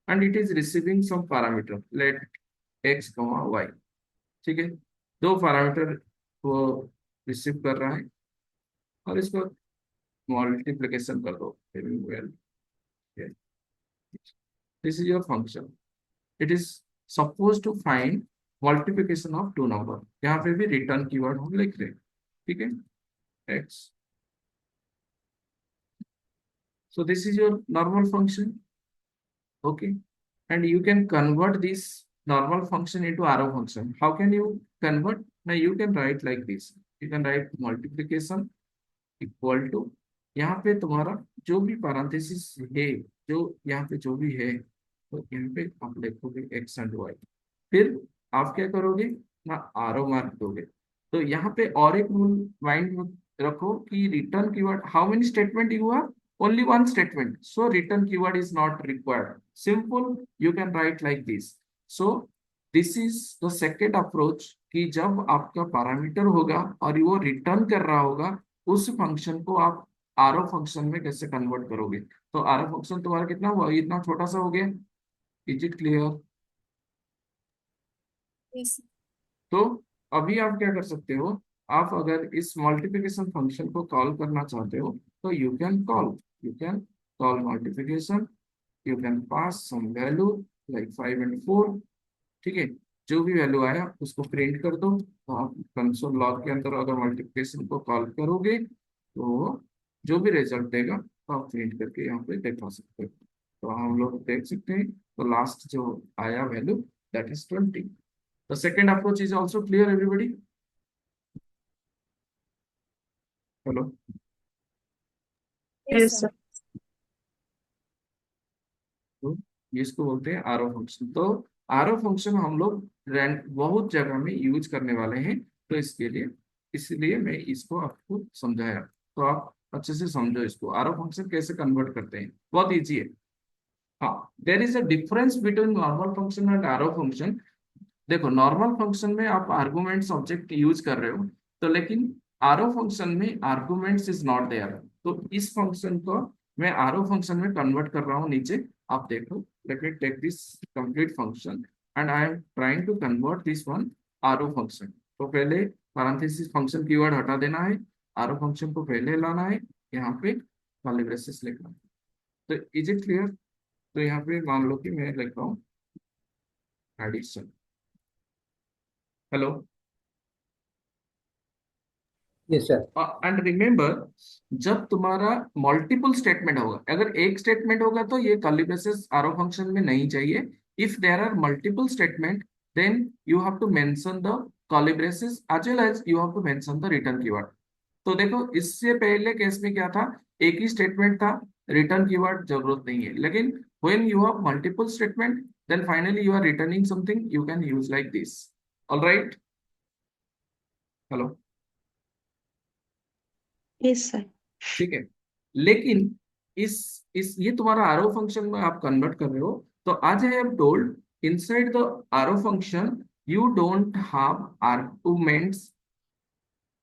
and it is receiving some parameter, let X comma Y, ठीक है। दो पैरामीटर वो रिसीव कर रहा है, और इसको मल्टीप्लिकेशन कर दो। This is your function, it is suppose to find multiplication of two number. यहाँ पे भी रिटर्न कीवर्ड हम लिख रहे हैं, ठीक है, x. So this is your normal function, okay, and you can convert this normal function into arrow function. How can you convert? Now you can write like this. You can write multiplication equal to, यहाँ पे तुम्हारा जो भी parenthesis है, जो यहाँ पे जो भी है, तो यहाँ पे आप लिखोगे x and y। फिर आप क्या करोगे ना, आरो मार्क दोगे। तो यहाँ पे और एक रूल माइंड में रखो कि return keyword, how many statement you have, only one statement, so return keyword is not required. Simple, you can write like this. So this is the second approach, कि जब आपका पैरामीटर होगा और वो return कर रहा होगा, उस फंक्शन को आप आरओ फंक्शन में कैसे कन्वर्ट करोगे। तो आरओ फंक्शन तुम्हारा कितना हुआ, इतना छोटा सा हो गया। Is it clear? यस। तो अभी आप क्या कर सकते हो, आप अगर इस मल्टीप्लिकेशन फंक्शन को कॉल करना चाहते हो, तो you can call multiplication, you can pass some value like 5 and 4, ठीक है। जो भी वैल्यू आया उसको प्रिंट कर दो। तो आप कंसोल लॉग के अंदर अगर मल्टीप्लिकेशन को कॉल करोगे, तो जो भी रिजल्ट देगा तो आप प्रिंट करके यहाँ पे दिखा सकते हो। तो हम लोग देख सकते हैं, तो लास्ट जो आया value, that is 20। The second approach is also clear, everybody? Hello. Yes Yes, sir. sir. तो इसको बोलते हैं आरओ फंक्शन। तो आरओ फंक्शन हम लोग बहुत जगह में यूज करने वाले हैं, तो इसके लिए, इसलिए मैं इसको आपको समझाया। तो आप अच्छे से समझो इसको, आरओ फंक्शन कैसे कन्वर्ट करते हैं, बहुत इजी है। हाँ, there is a difference between normal function and RO function. देखो, नॉर्मल फंक्शन में आप आर्गुमेंट्स ऑब्जेक्ट यूज कर रहे हो, तो लेकिन आरओ फंक्शन में आर्गुमेंट्स इज नॉट देयर। तो इस फंक्शन को मैं आरओ फंक्शन में कन्वर्ट कर रहा हूँ नीचे। आप देखो, let me take this complete function, and I am trying to convert this one RO function. तो पहले parenthesis function कीवर्ड हटा देना है, RO function को पहले लाना है, यहाँ पे कर्ली ब्रेसेस लिखना है. तो इज इट क्लियर? तो यहाँ पे मान लो कि मैं लिख रहा हूँ addition. Hello. Yes, sir. And remember, जब तुम्हारा मल्टीपल स्टेटमेंट होगा, अगर एक स्टेटमेंट होगा तो ये कर्ली ब्रेसेस आरो फंक्शन में नहीं चाहिए. If there are multiple statement, then you have to mention the curly braces as well as you have to mention the return keyword. तो देखो, इससे पहले केस में क्या था, एक ही स्टेटमेंट था, रिटर्न कीवर्ड जरूरत नहीं है. लेकिन when you have multiple statement, then finally you are returning something, you can use like this. Alright. Hello. Yes, sir. ठीक है. लेकिन इस ये तुम्हारा आरो फंक्शन में आप कन्वर्ट कर रहे हो, तो आज I have told inside the arrow function you don't have arguments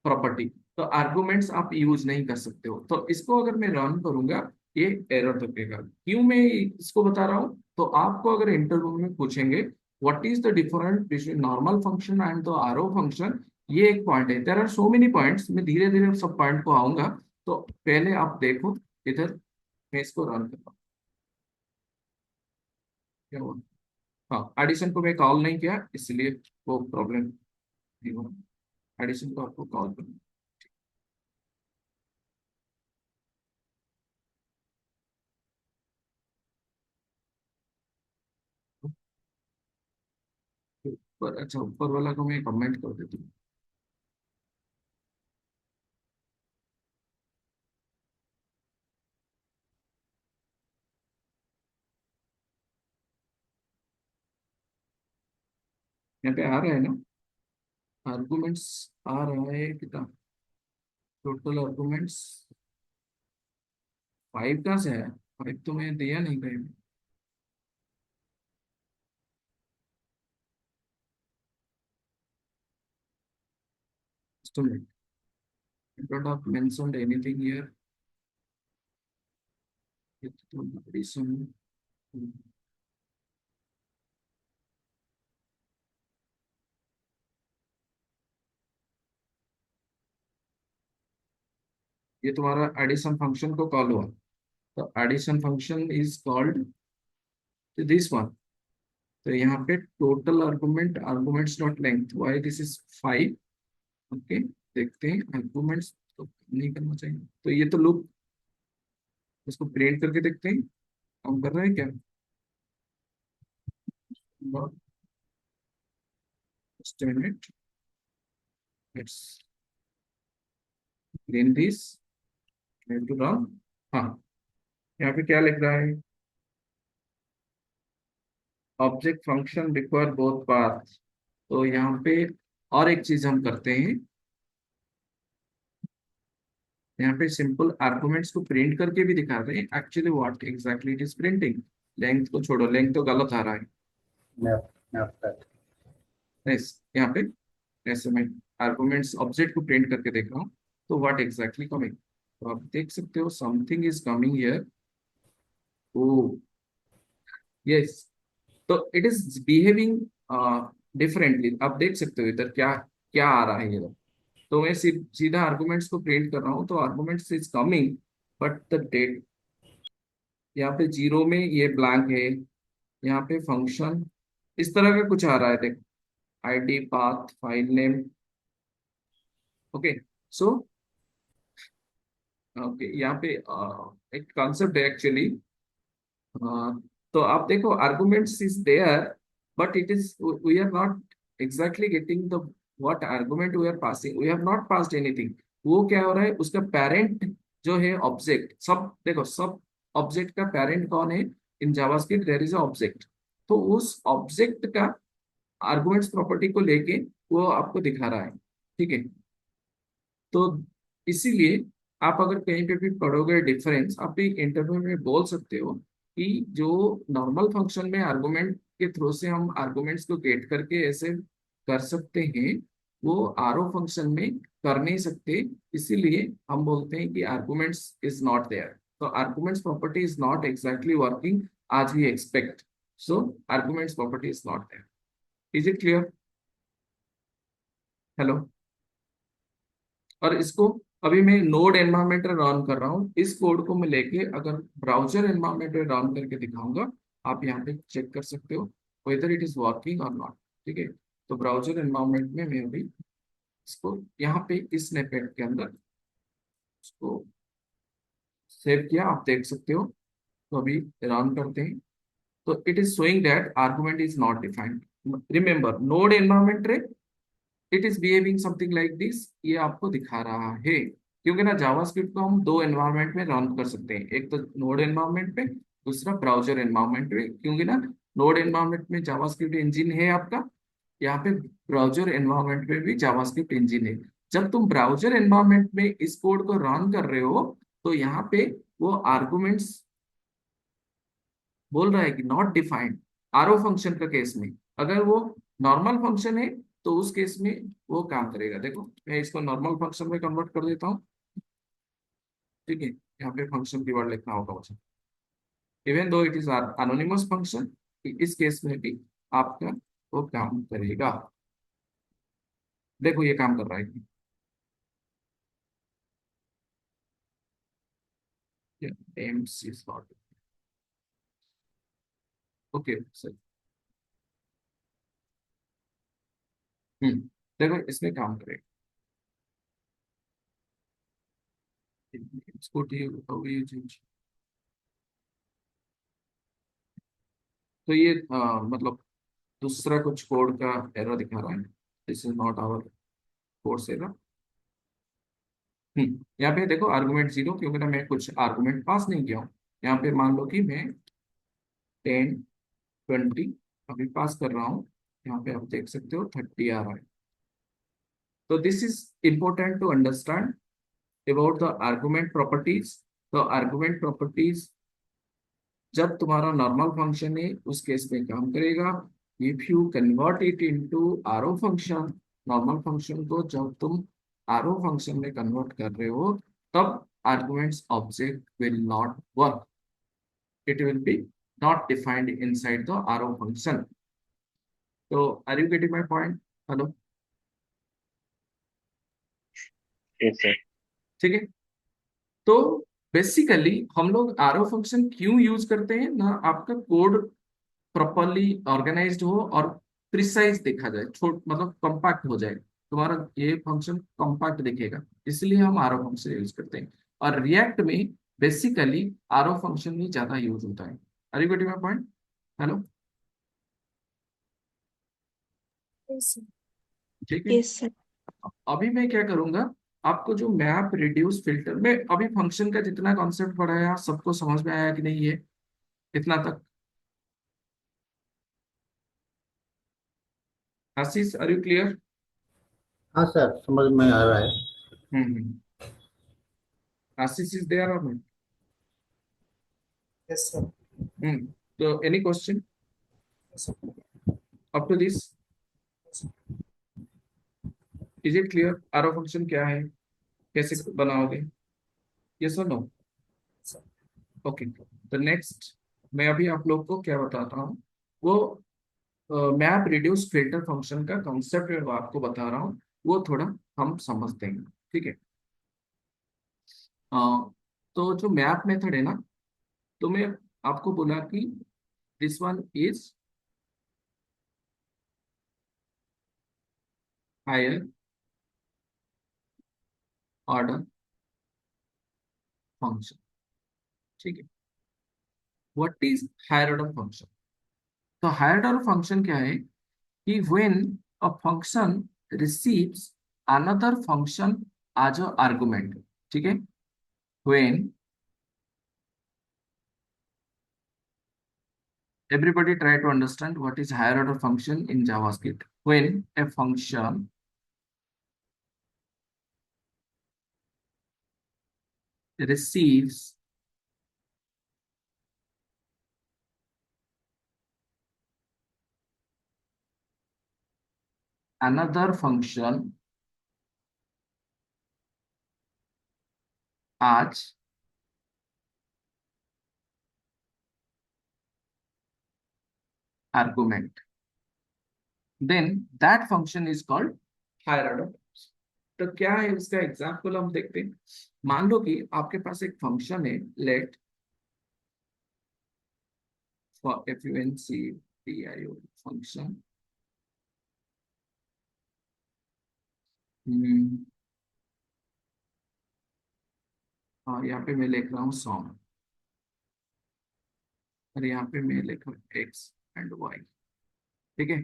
property. तो आर्गुमेंट्स आप यूज नहीं कर सकते हो. तो इसको अगर मैं रन करूंगा, ये एरर देगा. क्यों मैं इसको बता रहा हूँ? तो आपको अगर इंटरव्यू में पूछेंगे what is the difference between normal function and the arrow function, ये एक पॉइंट है. There are so many points, मैं धीरे धीरे सब पॉइंट को आऊंगा. तो पहले आप देखो इधर, मैं इसको रन करता हूँ. क्या हुआ? हाँ, एडिशन को मैं कॉल नहीं किया, इसलिए वो प्रॉब्लम नहीं हुआ. एडिशन को आपको कॉल करना. पर अच्छा, ऊपर वाला को मैं कमेंट कर देती हूँ. यहाँ पे आ रहा है ना, आर्गुमेंट्स आ रहा है कितना, टोटल आर्गुमेंट्स 5 कहाँ से है? 5 तो मैं दिया नहीं कहीं भी. Just a minute. I don't have mentioned anything here. It will be very soon. ये तुम्हारा एडिशन फंक्शन को कॉल हुआ. तो addition function is called this one. तो यहाँ पे total argument, arguments dot length, why this is 5. Okay, देखते हैं. आर्गुमेंट्स तो नहीं करना चाहिए. तो ये तो लूप, इसको प्रिंट करके देखते हैं काम कर रहा है क्या. Just a minute. Let's clean this. Try to run. हाँ, यहाँ पे क्या लिख रहा है? Object function require both path. तो यहाँ पे और एक चीज हम करते हैं, यहाँ पे सिंपल आर्गुमेंट्स को प्रिंट करके भी दिखा रहे हैं. Actually what exactly it is printing. Length को छोड़ो, लेंथ तो गलत आ रहा है. Map that. यस, यहाँ पे ऐसे में आर्गुमेंट्स ऑब्जेक्ट को प्रिंट करके देख रहा हूँ. तो व्हाट एग्जैक्टली कमिंग, तो आप देख सकते हो something is coming here. O yes. तो इट इज बिहेविंग डिफरेंटली. आप देख सकते हो इधर क्या क्या आ रहा है इधर. तो मैं सीधा आर्गुमेंट्स को प्रिंट कर रहा हूँ, तो arguments is coming, but the date यहाँ पे 0 में ये ब्लैंक है. यहाँ पे फंक्शन इस तरह का कुछ आ रहा है. देख, ID, path, file name. Okay, so okay, यहाँ पे एक कॉन्सेप्ट है एक्चुअली. तो आप देखो, arguments is there, but it is we are not exactly getting the what argument we are passing. We have not passed anything. वो क्या हो रहा है, उसका पेरेंट जो है ऑब्जेक्ट, सब देखो, सब ऑब्जेक्ट का पेरेंट कौन है in JavaScript, there is a object. तो उस ऑब्जेक्ट का आर्गुमेंट्स प्रॉपर्टी को लेके वो आपको दिखा रहा है. ठीक है. तो इसीलिए आप अगर कहीं पे भी पढ़ोगे डिफरेंस, आप भी इंटरव्यू में बोल सकते हो कि जो नॉर्मल फंक्शन में आर्गुमेंट के थ्रू से हम आर्गुमेंट्स को गेट करके ऐसे कर सकते हैं, वो आरओ फंक्शन में कर नहीं सकते. इसीलिए हम बोलते हैं कि आर्गुमेंट्स इज नॉट देयर. तो arguments property is not exactly working as we expect. So arguments property is not there. Is it clear? Hello. और इसको अभी मैं नोड एनवायरनमेंट में रन कर रहा हूँ, इस कोड को मैं लेके अगर ब्राउजर एनवायरनमेंट में रन करके दिखाऊंगा, आप यहाँ पे चेक कर सकते हो वेदर इट इज वर्किंग और नॉट। ठीक है, तो ब्राउजर एनवायरनमेंट में मैं अभी इसको यहाँ पे इस स्निपेट के अंदर इसको सेव किया, आप देख सकते हो। तो अभी रन करते हैं, तो it is showing that argument is not defined. Remember node environment रे it is behaving something like this, ये आपको दिखा रहा है। क्योंकि ना जावास्क्रिप्ट को हम दो एनवायरनमेंट में रन कर सकते हैं, एक तो नोड एनवायरनमेंट पे, दूसरा ब्राउजर एनवायरनमेंट पे। क्योंकि ना नोड एनवायरनमेंट में जावास्क्रिप्ट इंजन है आपका, यहाँ पे ब्राउजर एनवायरनमेंट में भी जावास्क्रिप्ट इंजन है। जब तुम ब्राउजर एनवायरनमेंट में इस कोड को रन कर रहे हो, तो यहाँ पे वो आर्गुमेंट्स बोल रहा है कि नॉट डिफाइंड। आरओ फंक्शन का केस में, अगर वो नॉर्मल फंक्शन है तो उस केस में वो काम करेगा। देखो मैं इसको नॉर्मल फंक्शन में कन्वर्ट कर देता हूँ। ठीक है, यहाँ पे फंक्शन की वर्ड लिखना होगा मुझे, even though it is anonymous function, इस केस में भी आपका वो काम करेगा। देखो ये काम कर रहा है। MC slot. Okay sir. Hmm, देखो इसमें काम करेगा। इसको तो ये मतलब दूसरा कुछ कोड का एरर दिखा रहा है, this is not our code error. यहाँ पे देखो आर्गुमेंट जीरो, क्योंकि ना मैं कुछ आर्गुमेंट पास नहीं किया हूँ। यहाँ पे मान लो कि मैं 10 20 अभी पास कर रहा हूँ, यहाँ पे आप देख सकते हो 30 आ रहा है। तो this is important to understand about the argument properties. तो आर्गुमेंट प्रॉपर्टीज जब तुम्हारा नॉर्मल फंक्शन है उस केस में काम करेगा। If you convert it into RO function, normal function को जब तुम आरओ फंक्शन में कन्वर्ट कर रहे हो, तब arguments object will not work, it will be not defined inside the arrow function. तो are you getting my point? Hello. Yes, sir. ठीक है, तो बेसिकली हम लोग आरओ फंक्शन क्यों यूज करते हैं ना, आपका कोड प्रॉपरली ऑर्गेनाइज्ड हो और प्रिसाइज देखा जाए, छोट मतलब कॉम्पैक्ट हो जाए, तुम्हारा ये फंक्शन कॉम्पैक्ट दिखेगा, इसलिए हम आरओ फंक्शन यूज करते हैं। और रिएक्ट में बेसिकली आरओ फंक्शन ही ज्यादा यूज होता है। Are you getting my point? Hello. Yes, sir. ठीक है, Yes, sir. अभी मैं क्या करूंगा, आपको जो मैप रिड्यूस फिल्टर में अभी फंक्शन का जितना कॉन्सेप्ट पढ़ाया सबको समझ में आया कि नहीं है इतना तक? आशीष आर यू क्लियर? हाँ सर, समझ में आ रहा है। हम्म। आशीष इज देयर और नहीं? Yes, sir. हम्म, तो any question Yes, sir. Up to this? Is it clear arrow function क्या है, कैसे बनाओगे? यस और नो? Sir. ओके, तो नेक्स्ट मैं अभी आप लोग को क्या बताता हूँ, वो मैप रिड्यूस फिल्टर फंक्शन का कॉन्सेप्ट मैं आपको बता रहा हूँ, वो थोड़ा हम समझते हैं। ठीक है, अ, तो जो मैप मेथड है ना, तो मैं आपको बोला कि this one is higher order function. ठीक है, what is higher order function? तो हायर ऑर्डर फंक्शन क्या है कि when a function receives another function as a argument, ठीक है, when everybody try to understand what is higher order function in JavaScript. When a function receives another function as argument, then that function is called higher order. तो क्या है इसका example हम देखते हैं। मान लो कि आपके पास एक फंक्शन है, लेट फॉर func फंक्शन, और यहाँ पे मैं लिख रहा हूँ सॉन्ग, और यहाँ पे मैं लिख रहा हूँ एक्स एंड वाई। ठीक है,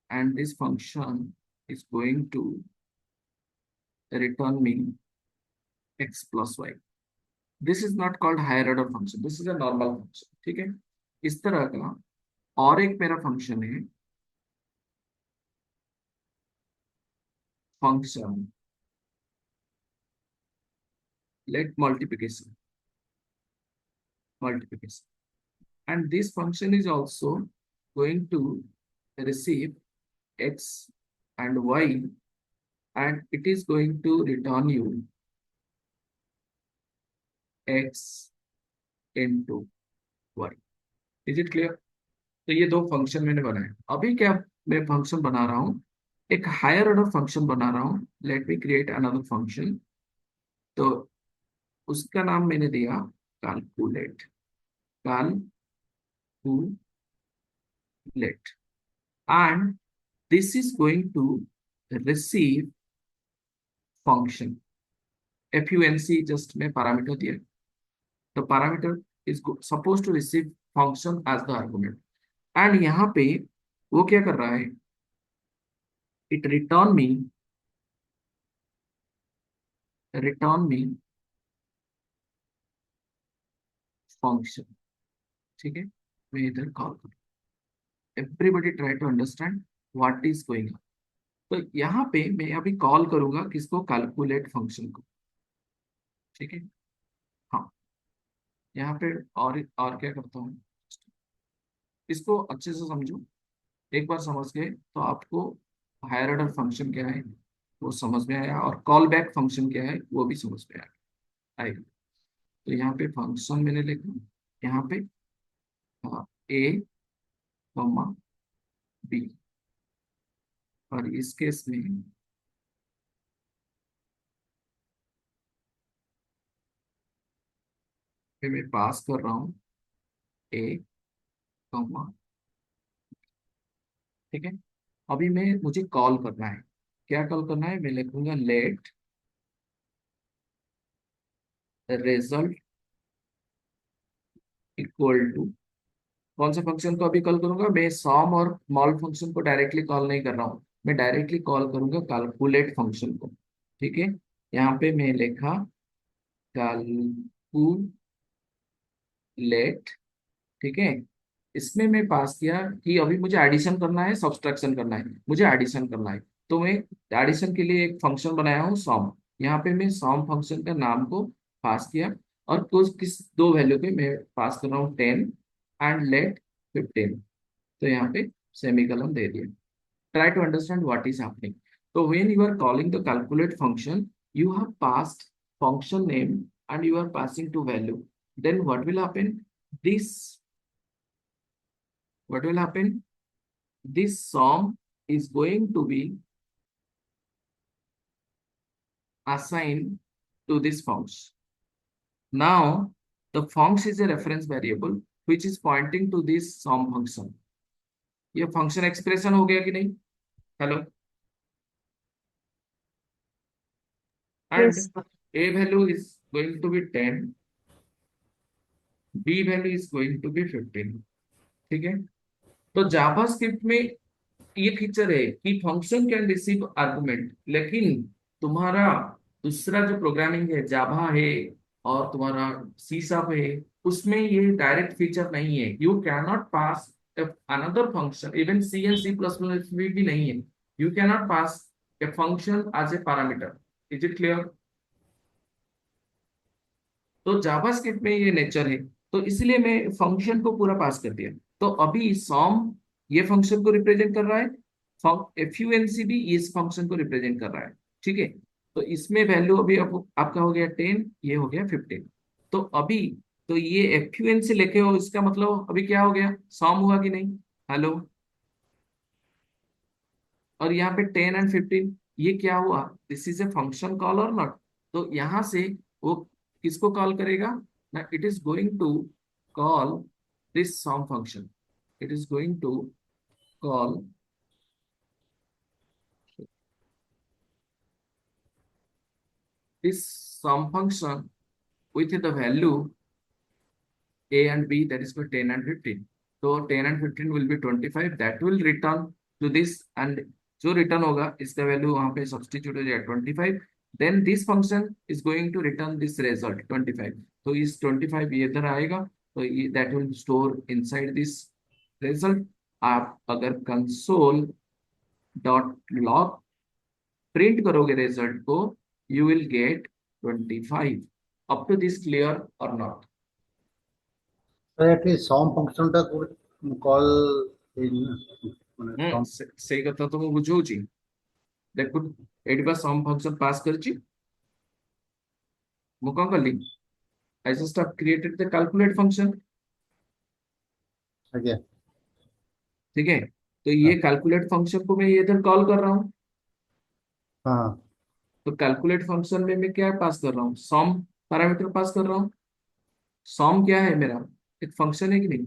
and this function is going to return me X plus Y. This is not called higher order function, this is a normal function. ठीक है, इस तरह का और एक मेरा फंक्शन है, function let multiplication, and this function is also going to receive x and y, and it is going to return you x into y. Is it clear? तो ये दो फंक्शन मैंने बनाए। अभी क्या मैं फंक्शन बना रहा हूँ, एक हायर ऑर्डर फंक्शन बना रहा हूँ। Let me create another function. तो उसका नाम मैंने दिया calculate, calculate, and this is going to receive function func, just में parameter दिया। the parameter is supposed to receive function as the argument, and यहाँ पे वो क्या कर रहा है, it return me function। ठीक है, मैं इधर कॉल करूँ, everybody try to understand what is going on. तो यहाँ पे मैं अभी कॉल करूंगा किसको, कैलकुलेट फंक्शन को। ठीक है, हाँ, यहाँ पे और क्या करता हूँ, इसको अच्छे से समझो। एक बार समझ गए तो आपको हायर ऑर्डर फंक्शन क्या है वो समझ में आया, और कॉल बैक फंक्शन क्या है वो भी समझ में आएगा। तो यहाँ पे फंक्शन मैंने लिखा, यहाँ पे ए कॉमा बी, और इस केस में मैं पास कर रहा हूँ ए कॉमा। ठीक है, अभी मुझे कॉल करना है, क्या कॉल करना है, मैं लिखूंगा लेट रिजल्ट इक्वल टू, कौन सा फंक्शन को अभी कॉल करूंगा, मैं सॉम और मॉल फंक्शन को डायरेक्टली कॉल नहीं कर रहा हूँ, मैं डायरेक्टली कॉल करूंगा कैलकुलेट फंक्शन को। ठीक है, यहाँ पे मैं लिखा कैलकुलेट। ठीक है, इसमें मैं पास किया कि अभी मुझे एडिशन करना है, सब्सट्रैक्शन करना है, मुझे एडिशन करना है। तो मैं एडिशन के लिए एक फंक्शन बनाया हूँ सॉम। यहाँ पे मैं सॉम फंक्शन का नाम को पास किया, और कुछ किस दो वैल्यू पे मैं पास कर रहा हूँ 10 एंड लेट 15। तो यहाँ पे सेमीकोलन दे दिया। Try to understand what is happening. So when you are calling the calculate function, you have passed function name and you are passing to value. Then what will happen? What will happen? This sum is going to be assigned to this function. Now, the function is a reference variable which is pointing to this sum function. ये function expression हो गया कि नहीं? Hello? And Yes. a value is going to be 10, b value is going to be 15। ठीक है, तो JavaScript में ये फीचर है कि फंक्शन कैन रिसीव आर्गुमेंट, लेकिन तुम्हारा दूसरा जो प्रोग्रामिंग है, जावा है और तुम्हारा सी शार्प है, उसमें ये डायरेक्ट फीचर नहीं है। You can not pass another function, even C and C plus plus में भी नहीं है। You can not pass a function as a parameter. Is it clear? तो जावास्क्रिप्ट में ये नेचर है, तो इसलिए मैं फंक्शन को पूरा पास कर दिया। तो अभी सॉम ये फंक्शन को रिप्रेजेंट कर रहा है, एफयूएनसी भी इस फंक्शन को रिप्रेजेंट कर रहा है। ठीक है, तो इसमें वैल्यू अभी आपका हो गया 10, ये हो गया 15। तो अभी तो ये एफयूएनसी लेके हो, इसका मतलब अभी क्या हो गया, सॉम हुआ कि नहीं? हेलो, और यहाँ पे 10 and 15, ये क्या हुआ, this is a function call और नॉट। तो यहाँ से वो किसको कॉल करेगा ना, it is going to call this sum function, it is going to call this sum function with the value a and b, that is for 10 and 15. So 10 and 15 will be 25, that will return to this, and जो return होगा इसका value वहाँ पे substitute हो जाएगा 25, then this function is going to return this result 25. तो इस 25 ये इधर आएगा, तो ये that will store inside this result। आप अगर console डॉट लॉग प्रिंट करोगे रिजल्ट को, you will get 25। Up to this clear और not? So actually some function টা call in some ସେଇ କଥା ତ ମୁଁ ବୁଝଉଛି। ଦେଖୁ ଏଇଠି ବା ସମ୍ ଫଙ୍କସନ ପାସ୍ କରିଛି, ମୁଁ କଣ କଲି, I just have created the calculate function। आगे ठीक है, तो ये कैलकुलेट फंक्शन को मैं ये इधर कॉल कर रहा हूँ। हाँ तो कैलकुलेट फंक्शन में मैं क्या पास कर रहा हूँ, सम पैरामीटर पास कर रहा हूँ। सम क्या है मेरा, एक फंक्शन है कि नहीं,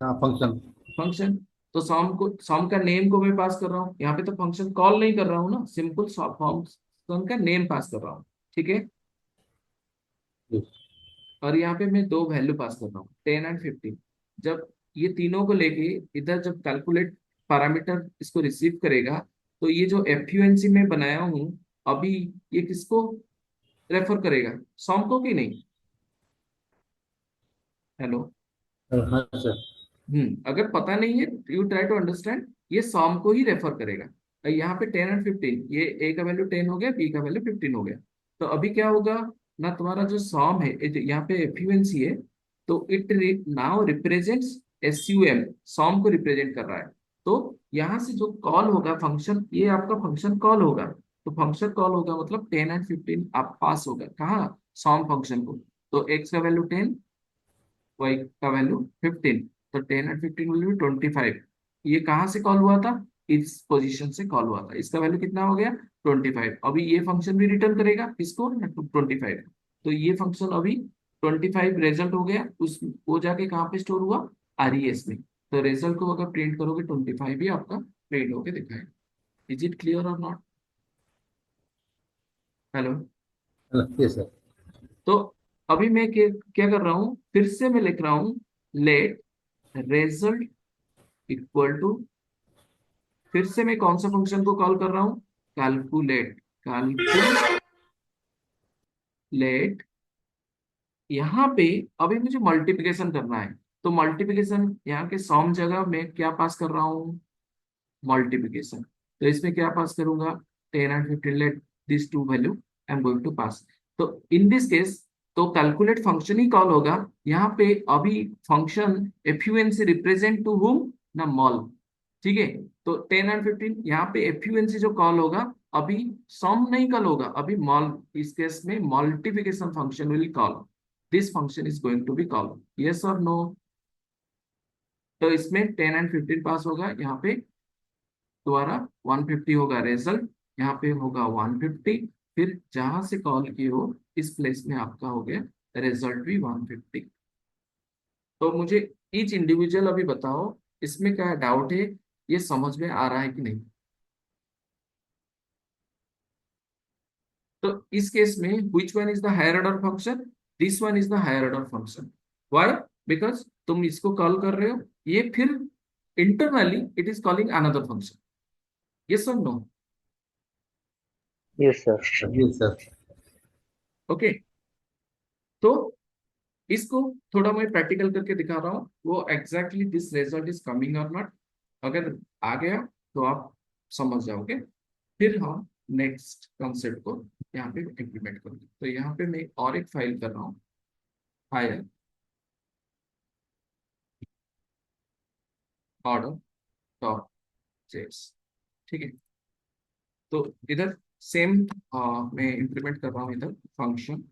हाँ फंक्शन फंक्शन। तो सम का नेम को मैं पास कर रहा हूँ, यहाँ पे तो फंक्शन कॉल नहीं कर रहा हूँ ना, सिंपल फंक्शन का नेम पास कर रहा हूँ। ठीक है, और यहाँ पे मैं दो वैल्यू पास कर रहा हूँ 10 and 15। जब ये तीनों को लेके इधर जब कैलकुलेट पैरामीटर इसको रिसीव करेगा, तो ये जो एफयूएनसी में बनाया हूँ अभी, ये किसको रेफर करेगा, सम को कि नहीं? हेलो। हाँ सर अगर पता नहीं है, यू ट्राई टू अंडरस्टैंड, ये सॉम को ही रेफर करेगा। और यहाँ पे 10 and 15, ये ए का वैल्यू 10 हो गया, बी का वैल्यू 15 हो गया। तो अभी क्या होगा ना, तुम्हारा जो सॉम है यहाँ पे एफयूएनसी है, तो इट नाउ रिप्रेजेंट्स एसयूएम, सॉम को रिप्रेजेंट कर रहा है। तो यहाँ से जो कॉल होगा फंक्शन, ये आपका फंक्शन कॉल होगा। तो फंक्शन कॉल होगा मतलब 10 and 15 आप पास होगा कहाँ, सॉम फंक्शन को। तो एक्स का वैल्यू 10, वाई का वैल्यू 15, तो 10 and 15 विल बी 25। ये कहाँ से कॉल हुआ था, इस पोजीशन से कॉल हुआ था। इसका वैल्यू कितना हो गया, 25। अभी ये फंक्शन भी रिटर्न करेगा किसको, 25। तो ये फंक्शन अभी 25 रिजल्ट हो गया, उस वो जाके कहाँ पे स्टोर हुआ, आरईएस में। तो रिजल्ट को अगर प्रिंट करोगे 25 ही आपका प्रिंट होके दिखाएगा। इज इट क्लियर और नॉट? हेलो। ये सर तो अभी मैं क्या कर रहा हूँ, फिर से मैं लिख रहा हूँ लेट रिजल्ट इक्वल टू, फिर से मैं कौन सा फंक्शन को कॉल कर रहा हूँ, कैलकुलेट। कैलकुलेट, यहाँ पे अभी मुझे मल्टीप्लिकेशन करना है। तो मल्टीप्लिकेशन यहाँ के सम जगह मैं क्या पास कर रहा हूँ, मल्टीप्लिकेशन। तो इसमें क्या पास करूंगा, 10 and 15, let this two value I am going to pass. तो इन दिस केस तो कैलकुलेट फंक्शन ही कॉल होगा। यहाँ पे अभी फंक्शन एफयूएनसी रिप्रेजेंट टू हुम ना, मॉल। ठीक है, तो 10 and 15 यहाँ पे एफयूएनसी जो कॉल होगा, अभी सम नहीं कॉल होगा, अभी मॉल, इस केस में multiplication function will call, this function is going to be call. Yes और नो? तो इसमें 10 and 15 पास होगा, यहाँ पे दोबारा 150 होगा रिजल्ट, यहाँ पे होगा 150, फिर जहां से कॉल की हो इस प्लेस में आपका हो गया रिजल्ट भी 150। तो मुझे ईच इंडिविजुअल अभी बताओ, इसमें क्या डाउट है, ये समझ में आ रहा है कि नहीं? तो इस केस में which one is the higher order function, this one is the higher order function। why? because तुम इसको कॉल कर रहे हो, ये फिर internally it is calling another function। yes or no? Yes, sir. ये सर ओके, तो इसको थोड़ा मैं प्रैक्टिकल करके दिखा रहा हूँ, वो exactly this result is coming और नॉट। अगर आ गया तो आप समझ जाओगे, फिर हम नेक्स्ट कॉन्सेप्ट को यहाँ पे इम्प्लीमेंट करेंगे। तो यहाँ पे मैं और एक फाइल कर रहा हूँ, हायर ऑर्डर डॉट जेएस। ठीक है, तो इधर सेम मैं इम्प्लीमेंट कर रहा हूँ इधर फंक्शन।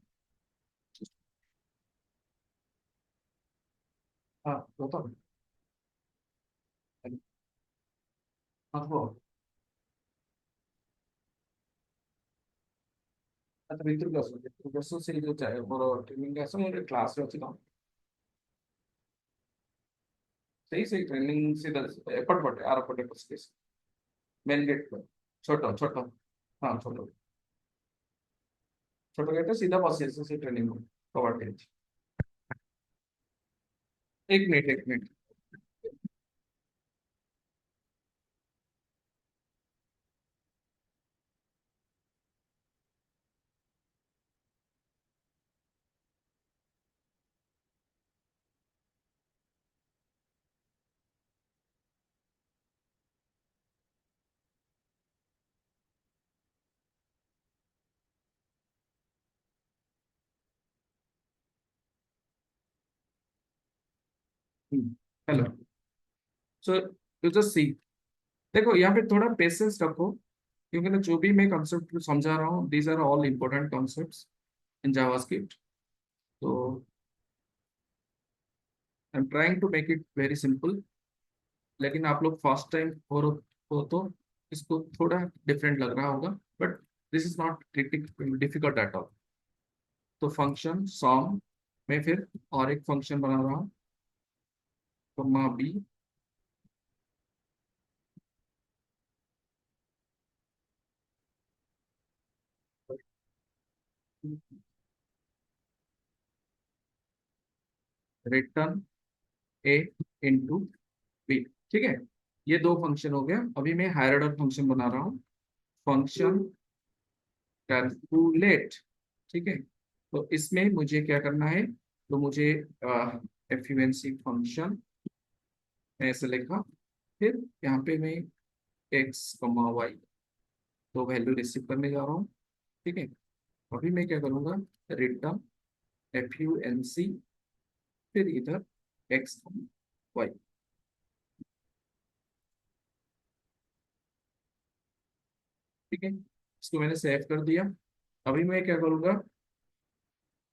हाँ बताओ। हाँ, ଭିତରକୁ ସେଇ ଯୋଉ ମୋର ଟ୍ରେନିଂ ଆସ ମୁଁ କ୍ଲାସରେ ଅଛି ତ ସେଇ ଟ୍ରେନିଂ सीधा एपट पटे आर पटे पसके मेन गेट पर छोटो छोटो हाँ छोटो गेट सीधा पसी से ट्रेनिंग को कवर के एक minute hello so you just see देखो यहाँ पे थोड़ा पेशेंस रखो क्योंकि ना जो भी मैं कंसेप्ट समझा रहा हूँ these are all important concepts in JavaScript तो I am trying to make it very simple लेकिन आप लोग फर्स्ट टाइम हो तो इसको थोड़ा डिफरेंट लग रहा होगा but this is not difficult at all तो फंक्शन सॉम में फिर और एक फंक्शन बना रहा हूँ कॉमा बी रिटर्न ए इंटू बी ठीक है ये दो फंक्शन हो गया अभी मैं हायर ऑर्डर फंक्शन बना रहा हूँ फंक्शन कैलकुलेट ठीक है तो इसमें मुझे क्या करना है तो मुझे एफिशिएंसी फंक्शन ऐसे लिखा फिर यहाँ पे मैं एक्स कमा वाई तो वैल्यू रिसीव करने जा रहा हूँ ठीक है अभी मैं क्या करूँगा रिटर्न एफिशिएंसी फिर इधर एक्स वाई ठीक है इसको मैंने सेव कर दिया अभी मैं क्या करूँगा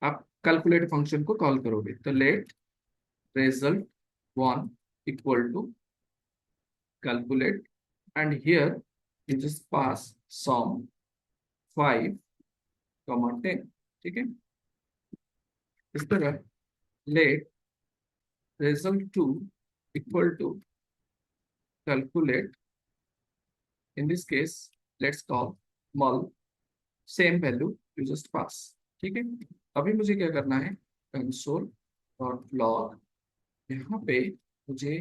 आप कैलकुलेट फंक्शन को कॉल करोगे तो let result one equal to calculate and here you just pass sum 5 comma 10 ठीक है इस तरह let result 2 equal to calculate in this case let's call mul same value you just pass ठीक है अभी मुझे क्या करना है console डॉट log यहाँ पे मुझे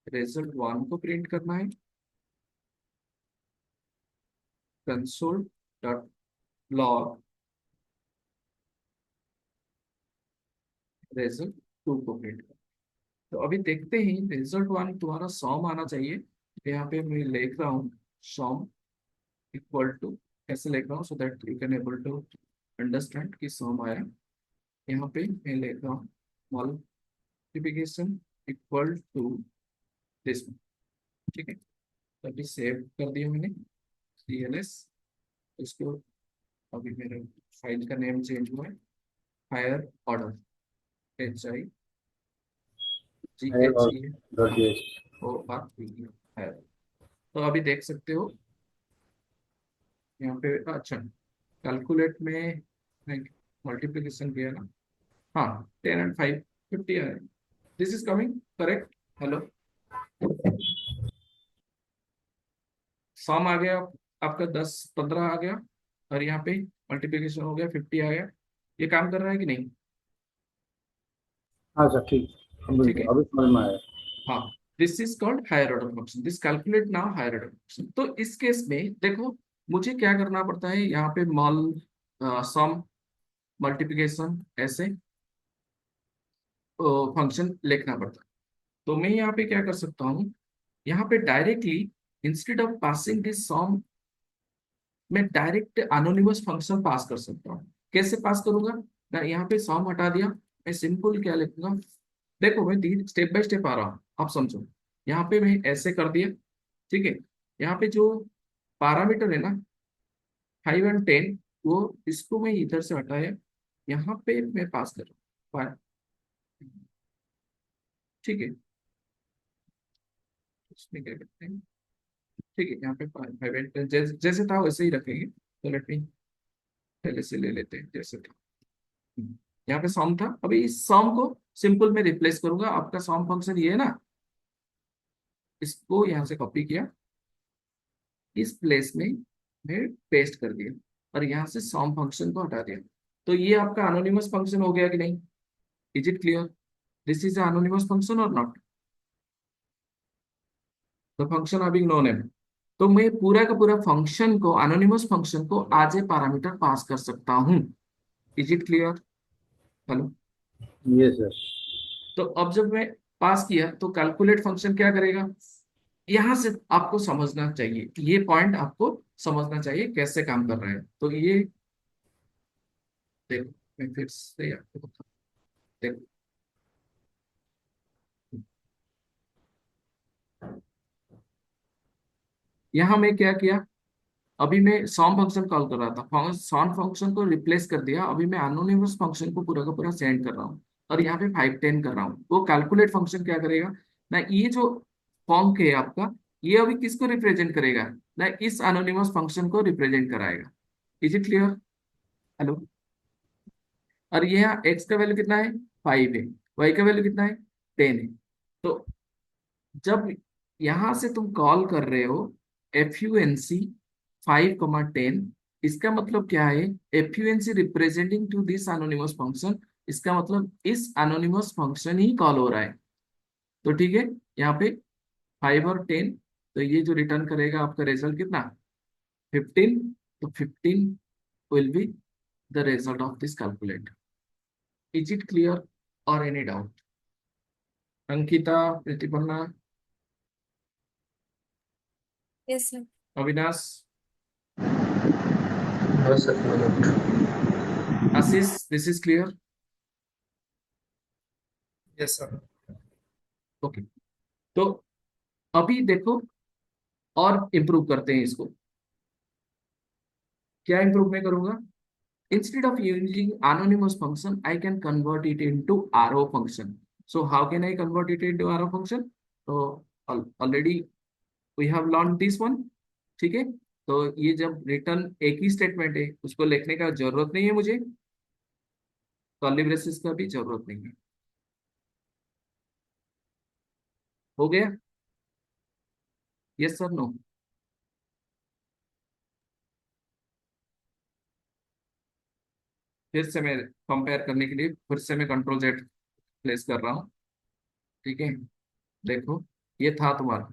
result 1 को प्रिंट करना है console डॉट log result 2 को प्रिंट करना है। तो अभी देखते हैं रिजल्ट वन तुम्हारा सॉम आना चाहिए तो यहाँ पे मैं लिख रहा हूँ सॉम इक्वल टू कैसे लिख रहा हूँ so that you can able to understand कि सॉम आया यहाँ पे मैं लिख रहा हूँ मल्टीप्लिकेशन इक्वल टू दिस ठीक है तो अभी सेव कर दिया मैंने CLS इसको अभी मेरे फाइल का नेम चेंज हुआ है हायर ऑर्डर हायर और HIGHER डॉट हाँ जेएस हायर तो अभी देख सकते हो यहाँ पे अच्छा कैलकुलेट में मल्टीप्लिकेशन किया ना हाँ 10 and 5 50 है this is coming correct hello sum आ गया आपका 10 15 आ गया और यहाँ पे मल्टीप्लिकेशन हो गया 50 आ गया ये काम कर रहा है कि नहीं हाँ सर ठीक ठीक बिल्कुल है अभी समझ में आया हाँ this is called higher order function this calculate now higher order function तो इस केस में देखो मुझे क्या करना पड़ता है यहाँ पे मल सम मल्टीप्लिकेशन ऐसे फंक्शन लिखना पड़ता है तो मैं यहाँ पे क्या कर सकता हूँ यहाँ पे directly instead of passing this sum मैं डायरेक्ट एनोनिमस फंक्शन पास कर सकता हूँ कैसे पास करूंगा मैं यहाँ पे सम हटा दिया मैं सिंपल क्या लिखूंगा देखो मैं धीरे स्टेप बाय स्टेप आ रहा हूँ आप समझो यहाँ पे मैं ऐसे कर दिया ठीक है यहाँ पे जो पैरामीटर है ना 5 and 10 वो इसको मैं इधर से हटाया यहाँ पे मैं पास कर रहा हूँ ठीक है इसमें क्या करते हैं ठीक है यहाँ पे 5 and 10 जैसे था वैसे ही रखेंगे तो लेट मी पहले से ले लेते हैं जैसे था। यहाँ पे सम था, अभी इस सम को सिंपल में रिप्लेस करूंगा। आपका सम फंक्शन ये है ना, इसको यहाँ से कॉपी किया, इस प्लेस में मैं पेस्ट कर दिया, और यहाँ से सम फंक्शन को हटा दिया। तो ये आपका अनोनिमस फंक्शन हो गया कि नहीं? Is it clear? This is anonymous function और not? The function having no name. तो मैं पूरा का पूरा फंक्शन को, अनोनिमस फंक्शन को एज ए पैरामीटर पास कर सकता हूँ। Is it clear? Hello. Yes sir. तो अब जब मैं पास किया तो कैलकुलेट फंक्शन क्या करेगा, यहां से आपको समझना चाहिए, ये पॉइंट आपको समझना चाहिए कैसे काम कर रहा है। तो ये देखो, मैं फिर से आपको बताता हूं। देखो, यहाँ मैं क्या किया, अभी मैं सॉम फंक्शन कॉल कर रहा था, सॉम फंक्शन को रिप्लेस कर दिया, अभी मैं एनोनिमस फंक्शन को पूरा का पूरा सेंड कर रहा हूँ, और यहाँ पे 510 कर रहा हूँ। वो कैलकुलेट फंक्शन क्या करेगा ना, ये जो फॉर्म के है आपका, ये अभी किसको रिप्रेजेंट करेगा ना, इस एनोनिमस फंक्शन को रिप्रेजेंट कराएगा। Is it clear? हेलो। और ये यहाँ एक्स का वैल्यू कितना है, 5 है, वाई का वैल्यू कितना है, 10 है। तो जब यहां से तुम कॉल कर रहे हो FUNC 5,10, इसका मतलब क्या है, FUNC representing two this anonymous function, इसका मतलब इस एनोनिमस फंक्शन ही कॉल हो रहा है। तो ठीक है, यहाँ पे 5 और 10, तो ये जो रिटर्न करेगा आपका रिजल्ट कितना, 15। तो 15 will be the result of this calculate. Is it clear और any doubt? Ankita, Pratipanna, yes sir. Avinash, no sir, no doubt. Ashish, this is clear? Yes sir. Okay. तो अभी देखो, और इम्प्रूव करते हैं इसको। क्या इम्प्रूव मैं करूंगा, instead of using anonymous function I can convert it into arrow function. So how can I convert it into arrow function? So already we have learned this one। ठीक है, तो ये जब रिटर्न एक ही स्टेटमेंट है, उसको लिखने का जरूरत नहीं है मुझे, कर्ली ब्रेसेस का भी जरूरत नहीं है। हो गया? Yes sir, no? फिर से मैं कंपेयर करने के लिए फिर से मैं कंट्रोल जेड प्लेस कर रहा हूँ। ठीक है, देखो, ये था तुम्हारा,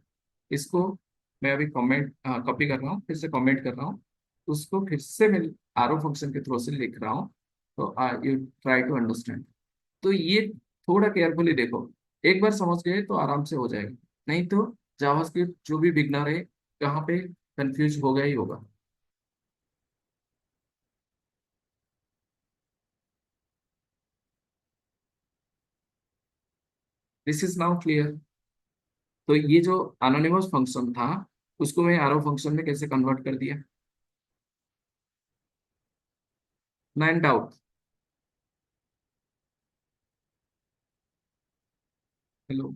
इसको मैं अभी कमेंट कॉपी कर रहा हूँ, फिर से कमेंट कर रहा हूँ, उसको फिर से मैं आरो फंक्शन के थ्रू से लिख रहा हूँ। तो यू ट्राई टू अंडरस्टैंड। तो ये थोड़ा केयरफुली देखो, एक बार समझ गए तो आराम से हो जाएगा, नहीं तो जावास्क्रिप्ट जो भी बिगनर है कहाँ पे कंफ्यूज होगा ही होगा। This is now clear? तो ये जो एनोनिमस फंक्शन था, उसको मैं आरो फंक्शन में कैसे कन्वर्ट कर दिया, नाइन डाउट? हेलो।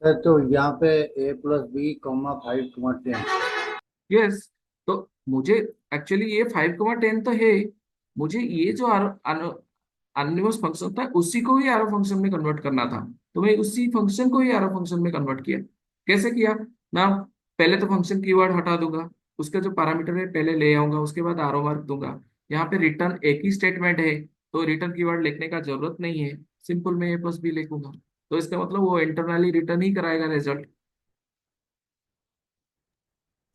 सर तो यहाँ पे A+B, 5,10। यस। तो मुझे एक्चुअली ये 5,10 तो है, मुझे ये जो एनोनिमस फंक्शन था उसी को ही एरो फंक्शन में कन्वर्ट करना था। तो मैं उसी फंक्शन को ही एरो फंक्शन में कन्वर्ट किया। कैसे किया ना, पहले तो फंक्शन कीवर्ड हटा दूंगा, उसका जो पैरामीटर है पहले ले आऊंगा, उसके बाद आरो मार्क दूंगा। यहाँ पे रिटर्न एक ही स्टेटमेंट है, तो रिटर्न कीवर्ड लिखने का जरूरत नहीं है, सिंपल मैं A+B लिखूंगा। तो इसका मतलब वो इंटरनली रिटर्न ही कराएगा result.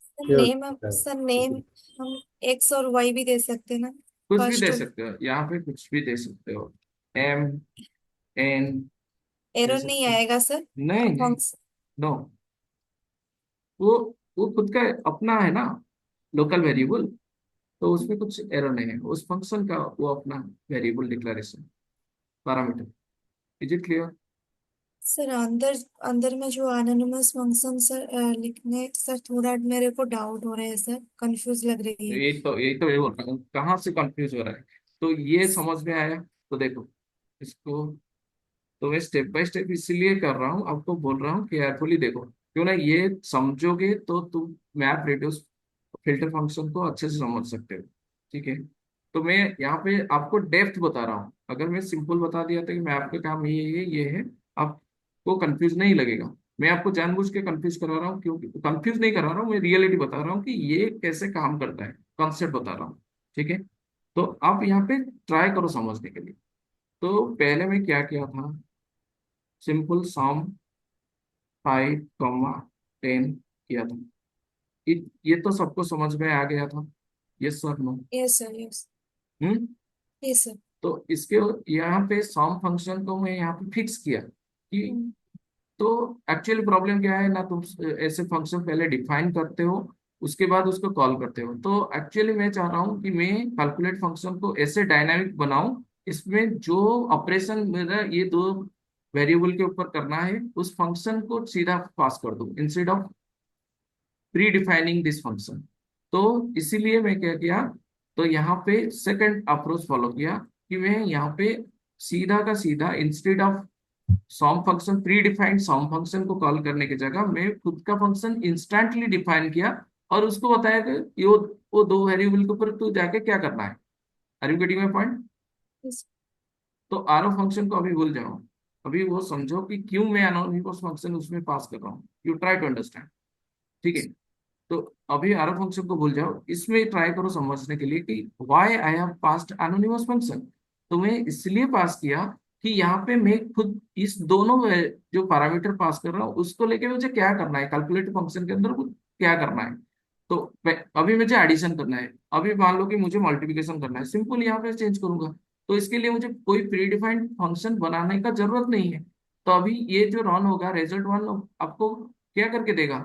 Sir sure name sir. Sir name हम एक्स और वाई भी दे सकते हैं ना, कुछ भी फर्स्ट। दे सकते हो, यहाँ पे कुछ भी दे सकते हो, M, N दे एरर नहीं सकते हो। आएगा सर? नहीं नहीं, फंक्शन। नो, वो वो खुद का अपना है ना, लोकल वेरिएबल, तो उसमें कुछ एरर नहीं है, उस फंक्शन का वो अपना variable declaration parameter. Is it clear? Sir अंदर अंदर में जो एनोनिमस फंक्शन सर लिखने सर थोड़ा मेरे को डाउट हो रहा है सर, कंफ्यूज लग रही है। यही तो ये बोल रहा हूँ, कहाँ से कंफ्यूज हो रहा है। तो ये समझ में आया? तो देखो इसको, तो मैं स्टेप बाय स्टेप इसलिए कर रहा हूँ, आपको बोल रहा हूँ केयरफुली देखो, क्यों ना ये समझोगे तो तुम मैप रेडियस फिल्टर फंक्शन को अच्छे से समझ सकते हो। ठीक है। तो मैं यहाँ पे आपको डेप्थ बता रहा हूँ। अगर मैं सिंपल बता दिया था कि मैं आपका काम ये है, आपको कंफ्यूज नहीं लगेगा। मैं आपको जानबूझ के कंफ्यूज करा रहा हूँ, क्योंकि कंफ्यूज नहीं करा रहा हूँ, मैं रियलिटी बता रहा हूँ कि ये कैसे काम करता है, कॉन्सेप्ट बता रहा हूँ। ठीक है। तो आप यहाँ पे ट्राई करो समझने के लिए। तो पहले मैं क्या किया था, सिंपल सम 5, 10 किया था। ये तो सबको समझ में आ गया था, yes sir no? Yes sir, yes. Hmm. Yes sir. तो इसके यहाँ पे सम फंक्शन को मैं यहाँ पे फिक्स किया कि, तो एक्चुअली प्रॉब्लम क्या है ना, तुम ऐसे फंक्शन पहले डिफाइन करते हो, उसके बाद उसको कॉल करते हो। तो एक्चुअली मैं चाह रहा हूँ कि मैं कैलकुलेट फंक्शन को ऐसे डायनामिक बनाऊं, इसमें जो ऑपरेशन मेरा ये दो वेरिएबल के ऊपर करना है, उस फंक्शन को सीधा पास कर दूं instead of pre defining this function. तो इसीलिए मैं क्या किया, तो यहाँ पे सेकंड अप्रोच फॉलो किया कि मैं यहाँ पे सीधा का सीधा instead of sum function, pre predefined sum function को कॉल करने की जगह मैं खुद का फंक्शन इंस्टेंटली डिफाइन किया, और उसको बताया कि वो दो वेरिएबल के ऊपर तू जाके क्या करना है। Are you getting my point? Yes. तो आर फंक्शन को अभी भूल जाओ, अभी वो समझो कि क्यों मैं अनोनिमस फंक्शन उसमें पास कर रहा हूँ। You try to understand. ठीक है। तो अभी आर फंक्शन को भूल जाओ, इसमें ट्राई करो समझने के लिए कि why I have passed anonymous function. तो मैं इसलिए पास किया कि यहाँ पे मैं खुद इस दोनों जो पैरामीटर पास कर रहा हूँ उसको लेके मुझे क्या करना है, कैलकुलेट फंक्शन के अंदर कुछ क्या करना है। तो अभी मुझे एडिशन करना है, अभी मान लो कि मुझे मल्टीप्लिकेशन करना है, सिंपल यहाँ पे चेंज करूंगा। तो इसके लिए मुझे कोई प्री डिफाइंड फंक्शन बनाने का जरूरत नहीं है। तो अभी ये जो रन होगा, रिजल्ट वन आपको क्या करके देगा,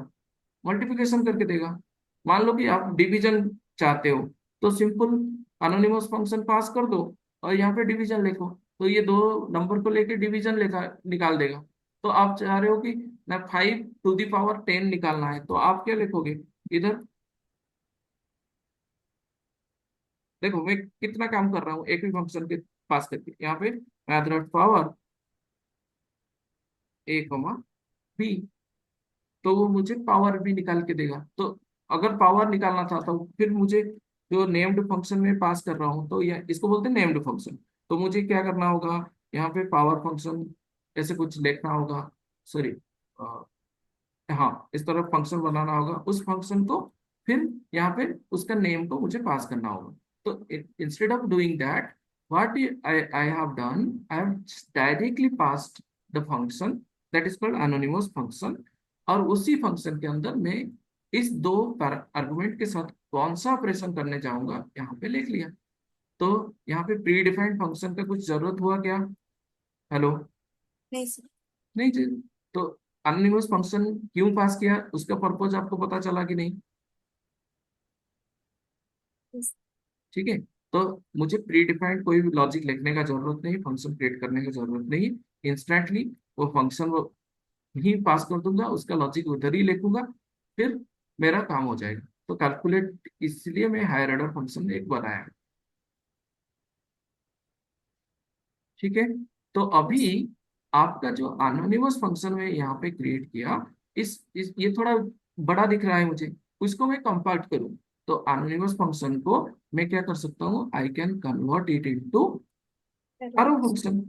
मल्टीप्लिकेशन करके देगा। मान लो कि आप डिवीजन चाहते हो, तो सिंपल अनोनिमस फंक्शन पास कर दो और यहाँ पे डिवीजन लिखो, तो ये दो नंबर को लेके डिवीजन लेखा निकाल देगा। तो आप चाह रहे हो कि ना 5 टू द पावर 10 निकालना है, तो आप क्या लिखोगे इधर? देखो मैं कितना काम कर रहा हूँ एक भी फंक्शन के पास करके, यहाँ पे मैथड पावर a, b, तो वो मुझे पावर भी निकाल के देगा। तो अगर पावर निकालना था तो फिर मुझे जो नेम्ड फंक्शन में पास कर रहा हूँ, तो यह इसको बोलते हैं नेम्ड फंक्शन। तो मुझे क्या करना होगा, यहाँ पे पावर फंक्शन ऐसे कुछ लिखना होगा, सॉरी, हाँ इस तरह फंक्शन बनाना होगा, उस फंक्शन को फिर यहाँ पे उसका नेम को मुझे पास करना होगा। तो instead of doing that, what I have done, I have directly passed the function that is called anonymous function. और उसी फंक्शन के अंदर मैं इस दो आर्गुमेंट के साथ कौन सा ऑपरेशन करने जाऊंगा यहाँ पे लिख लिया। तो यहाँ पे प्री डिफाइंड फंक्शन का कुछ जरूरत हुआ क्या? हेलो? नहीं सर। नहीं जी। तो अननिमस फंक्शन क्यों पास किया, उसका पर्पज आपको पता चला कि नहीं? यस। ठीक है। तो मुझे प्री डिफाइंड कोई भी लॉजिक लिखने का जरूरत नहीं, फंक्शन क्रिएट करने की जरूरत नहीं। इंस्टेंटली वो फंक्शन वो ही पास कर दूंगा, उसका लॉजिक उधर ही लिखूंगा, फिर मेरा काम हो जाएगा। तो कैलकुलेट, इसलिए मैं हायर ऑर्डर फंक्शन एक बनाया। ठीक है। तो अभी यस। आपका जो एनोनिमस फंक्शन में यहाँ पे क्रिएट किया, इस ये थोड़ा बड़ा दिख रहा है मुझे, उसको मैं कंपैक्ट करूँ। तो एनोनिमस फंक्शन को मैं क्या कर सकता हूँ, I can convert it into arrow function.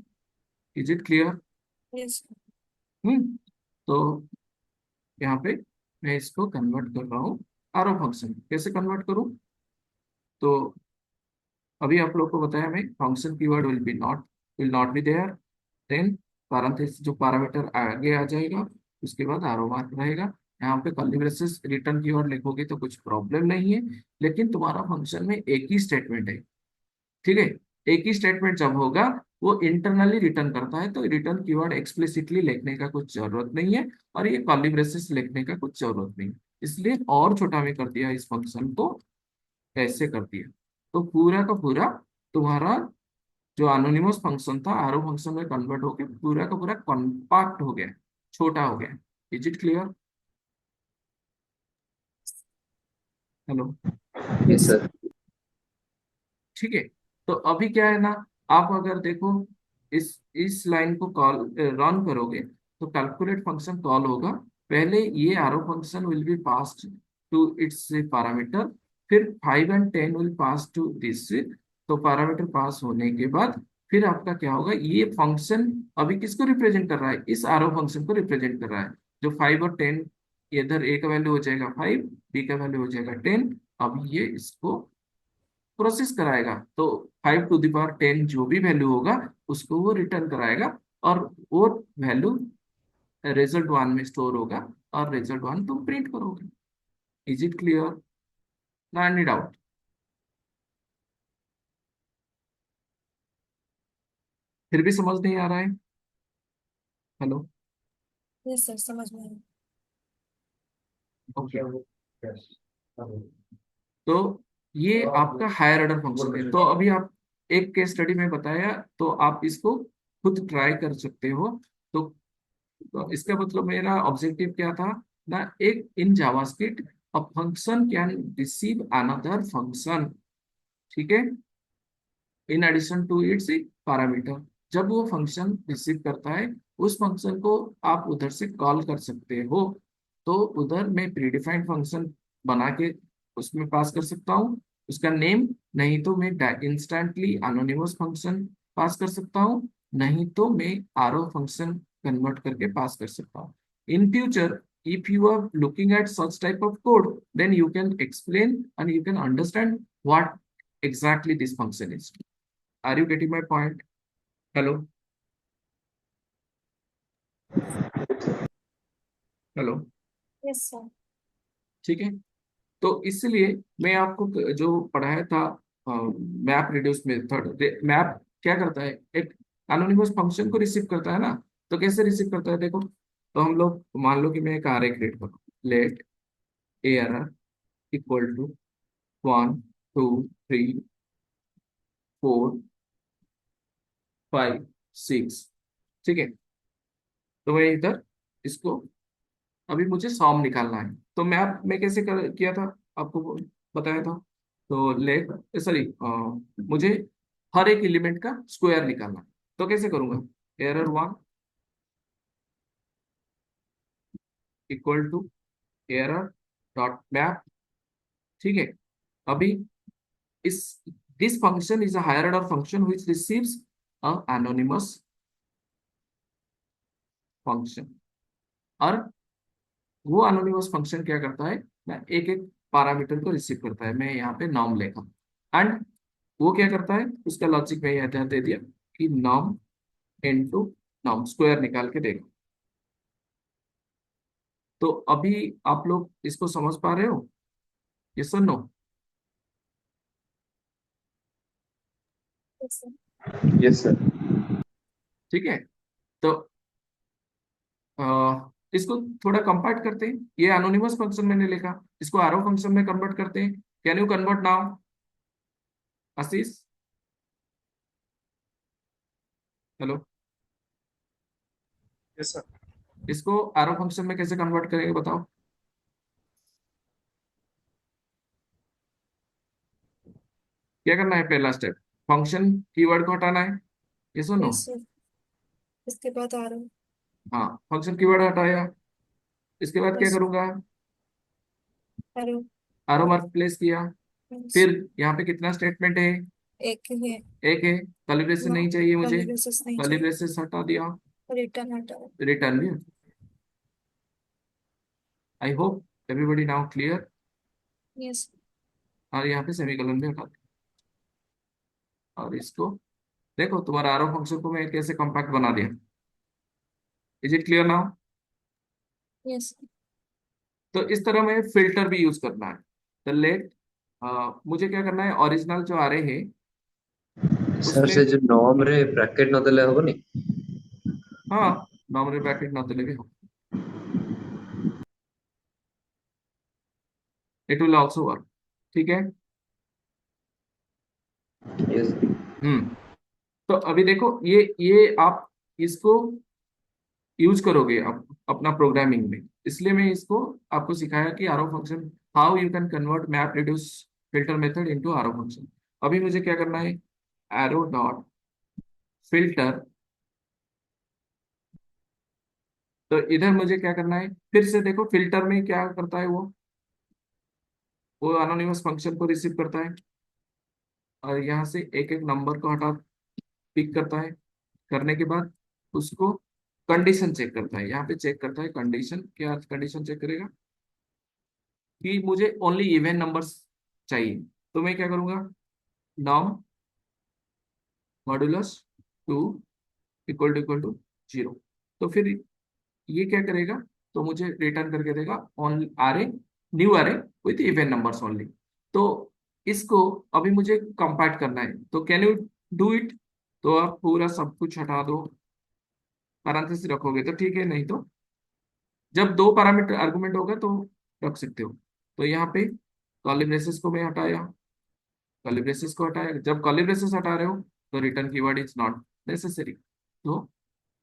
Is it clear? Yes. Hmm. तो यहाँ पे मैं इसको कन्वर्ट कर रहा हूँ आरो फंक्शन। कैसे कन्वर्ट करूँ? तो अभी आप लोग को बताया मैं, function keyword will not be there, then parenthesis जो पैरामीटर आगे आ जाएगा, उसके बाद आरो मार्क रहेगा। यहाँ पे कर्ली ब्रेसेस रिटर्न कीवर्ड लिखोगे तो कुछ प्रॉब्लम नहीं है, लेकिन तुम्हारा फंक्शन में एक ही स्टेटमेंट है। ठीक है। एक ही स्टेटमेंट जब होगा, वो इंटरनली रिटर्न करता है, तो रिटर्न कीवर्ड एक्सप्लिसिटली लिखने का कुछ जरूरत नहीं है, और ये कर्ली ब्रेसेस लिखने का कुछ जरूरत नहीं है। इसलिए और छोटा में कर दिया इस फंक्शन को, ऐसे कर दिया। तो पूरा का पूरा तुम्हारा जो एनोनिमस फंक्शन था आरो फंक्शन में कन्वर्ट होके पूरा का पूरा कॉम्पैक्ट हो गया, छोटा हो गया। Is it clear? Hello? Yes sir. ठीक है। तो अभी क्या है ना, आप अगर देखो इस लाइन को कॉल रन करोगे, तो कैलकुलेट फंक्शन कॉल होगा। पहले ये arrow function will be passed to its parameter, फिर 5 and 10 will pass to this. तो पैरामीटर पास होने के बाद फिर आपका क्या होगा, ये फंक्शन अभी किसको रिप्रेजेंट कर रहा है, इस आरो फंक्शन को रिप्रेजेंट कर रहा है। जो 5 और 10, इधर ए का वैल्यू हो जाएगा 5, बी का वैल्यू हो जाएगा 10। अब ये इसको प्रोसेस कराएगा, तो 5 to the power 10 जो भी वैल्यू होगा उसको वो रिटर्न कराएगा, और वो वैल्यू रिजल्ट वन में स्टोर होगा, और रिजल्ट वन तुम प्रिंट करोगे। Is it clear? ना एनी डाउट? फिर भी समझ नहीं आ रहा है? हेलो? यस सर, समझ में आया। ओके। यस। तो ये आपका हायर ऑर्डर फंक्शन है। तो अभी आप एक केस स्टडी में बताया, तो आप इसको खुद ट्राई कर सकते हो। तो इसका मतलब मेरा ऑब्जेक्टिव क्या था ना, एक in JavaScript a function can receive another function, ठीक है, in addition to its parameter. जब वो फंक्शन रिसीव करता है, उस फंक्शन को आप उधर से कॉल कर सकते हो। तो उधर मैं प्रीडिफाइंड फंक्शन बना के उसमें पास कर सकता हूँ उसका नेम, नहीं तो मैं इंस्टेंटली अनोनिमस फंक्शन पास कर सकता हूँ, नहीं तो मैं आरओ फंक्शन कन्वर्ट करके पास कर सकता हूँ। In future, if you are looking at such type of code, then you can explain and you can understand what exactly this function is. Are you getting my point? Hello? Hello? Yes sir. ठीक है। तो इसलिए मैं आपको जो पढ़ाया था map reduce method, map क्या करता है, एक एनोनिमस फंक्शन को रिसीव करता है ना। तो कैसे रिसीव करता है देखो। तो हम लोग मान लो कि मैं एक आरे क्रिएट करूँ, let A R R equal to 1 2 3 4 5 6, ठीक है। तो मैं इधर इसको, अभी मुझे सॉम निकालना है, तो मैप में कैसे किया था, आपको बताया था। तो लेट, सॉरी, मुझे हर एक एलिमेंट का स्क्वायर निकालना है। तो कैसे करूंगा, error one equal to error dot map, ठीक है। अभी इस this function is a higher order function which receives a anonymous function, और वो एनोनिमस फंक्शन क्या करता है ना, एक एक पैरामीटर को रिसीव करता है। मैं यहाँ पे नॉर्म लेगा, एंड वो क्या करता है, उसका लॉजिक में यह ध्यान दे दिया कि नॉर्म इनटू नॉर्म स्क्वायर निकाल के देगा। तो अभी आप लोग इसको समझ पा रहे हो, यस और no? Yes sir. Yes, sir. ठीक है। तो इसको थोड़ा कंपार्ट करते हैं। ये एनोनिमस फंक्शन मैंने लिखा, इसको आरो फंक्शन में कन्वर्ट करते हैं। Can you convert now, Ashish? Hello? Yes, sir. इसको आरो फंक्शन में कैसे कन्वर्ट करेंगे बताओ। क्या करना है, पहला स्टेप, फंक्शन कीवर्ड को हटाना है, ये सुनो। Yes sir. इसके बाद आ रहा हूँ। हाँ, फंक्शन कीवर्ड हटाया, इसके बाद क्या यस। करूंगा, हेलो। आरो मार्क प्लेस किया। यस। फिर यहाँ पे कितना स्टेटमेंट है, एक ही है। एक है। कर्ली ब्रेसेस नो, नहीं चाहिए मुझे, कर्ली ब्रेसेस नहीं कर्ली चाहिए। ब्रेसेस हटा दिया, रिटर्न हटाओ। रिटर्न भी। I hope everybody now clear. Yes. और यहाँ पे सेमीकोलन भी हटा दिया, और इसको देखो, तुम्हारा आरो फंक्शन को मैं कैसे कॉम्पैक्ट बना दिया। Is it clear now? Yes. तो इस तरह में फिल्टर भी यूज करना है। तो लेट, मुझे क्या करना है, ओरिजिनल जो आ रहे हैं Sir, उसमें, se jo norm re bracket न देले होबो नी? हाँ, नॉर्मल ब्रैकेट ना लगे, इट विल ऑल्सो वर्क, ठीक है। Yes. हम्म। तो अभी देखो, ये आप इसको यूज करोगे आप अपना प्रोग्रामिंग में, इसलिए मैं इसको आपको सिखाया कि आरो function, how you can convert map reduce filter method into arrow function. अभी मुझे क्या करना है, एरो डॉट फिल्टर। तो इधर मुझे क्या करना है, फिर से देखो फिल्टर में क्या करता है वो, वो एनोनिमस फंक्शन को रिसीव करता है और यहाँ से एक एक नंबर को हटा पिक करता है। करने के बाद उसको कंडीशन चेक करता है। यहाँ पे चेक करता है कंडीशन, क्या कंडीशन चेक करेगा कि मुझे ओनली इवन नंबर्स चाहिए। तो मैं क्या करूंगा, नॉम मॉड्यूलस 2 इक्वल टू 0। तो फिर ये क्या करेगा, तो मुझे रिटर्न करके देगा on array, new array with even numbers only. तो इसको अभी मुझे कंपाइट करना है, तो कैन यू डू इट। तो आप पूरा सब कुछ हटा दो, पैरेंथेसिस रखोगे तो ठीक है, नहीं तो जब दो पैरामीटर आर्गुमेंट होगा तो रख सकते हो। तो यहाँ पे कर्ली ब्रेसेस को मैं हटाया, कर्ली ब्रेसेस को हटाया। जब कर्ली ब्रेसेस हटा रहे हो तो return keyword is not necessary. तो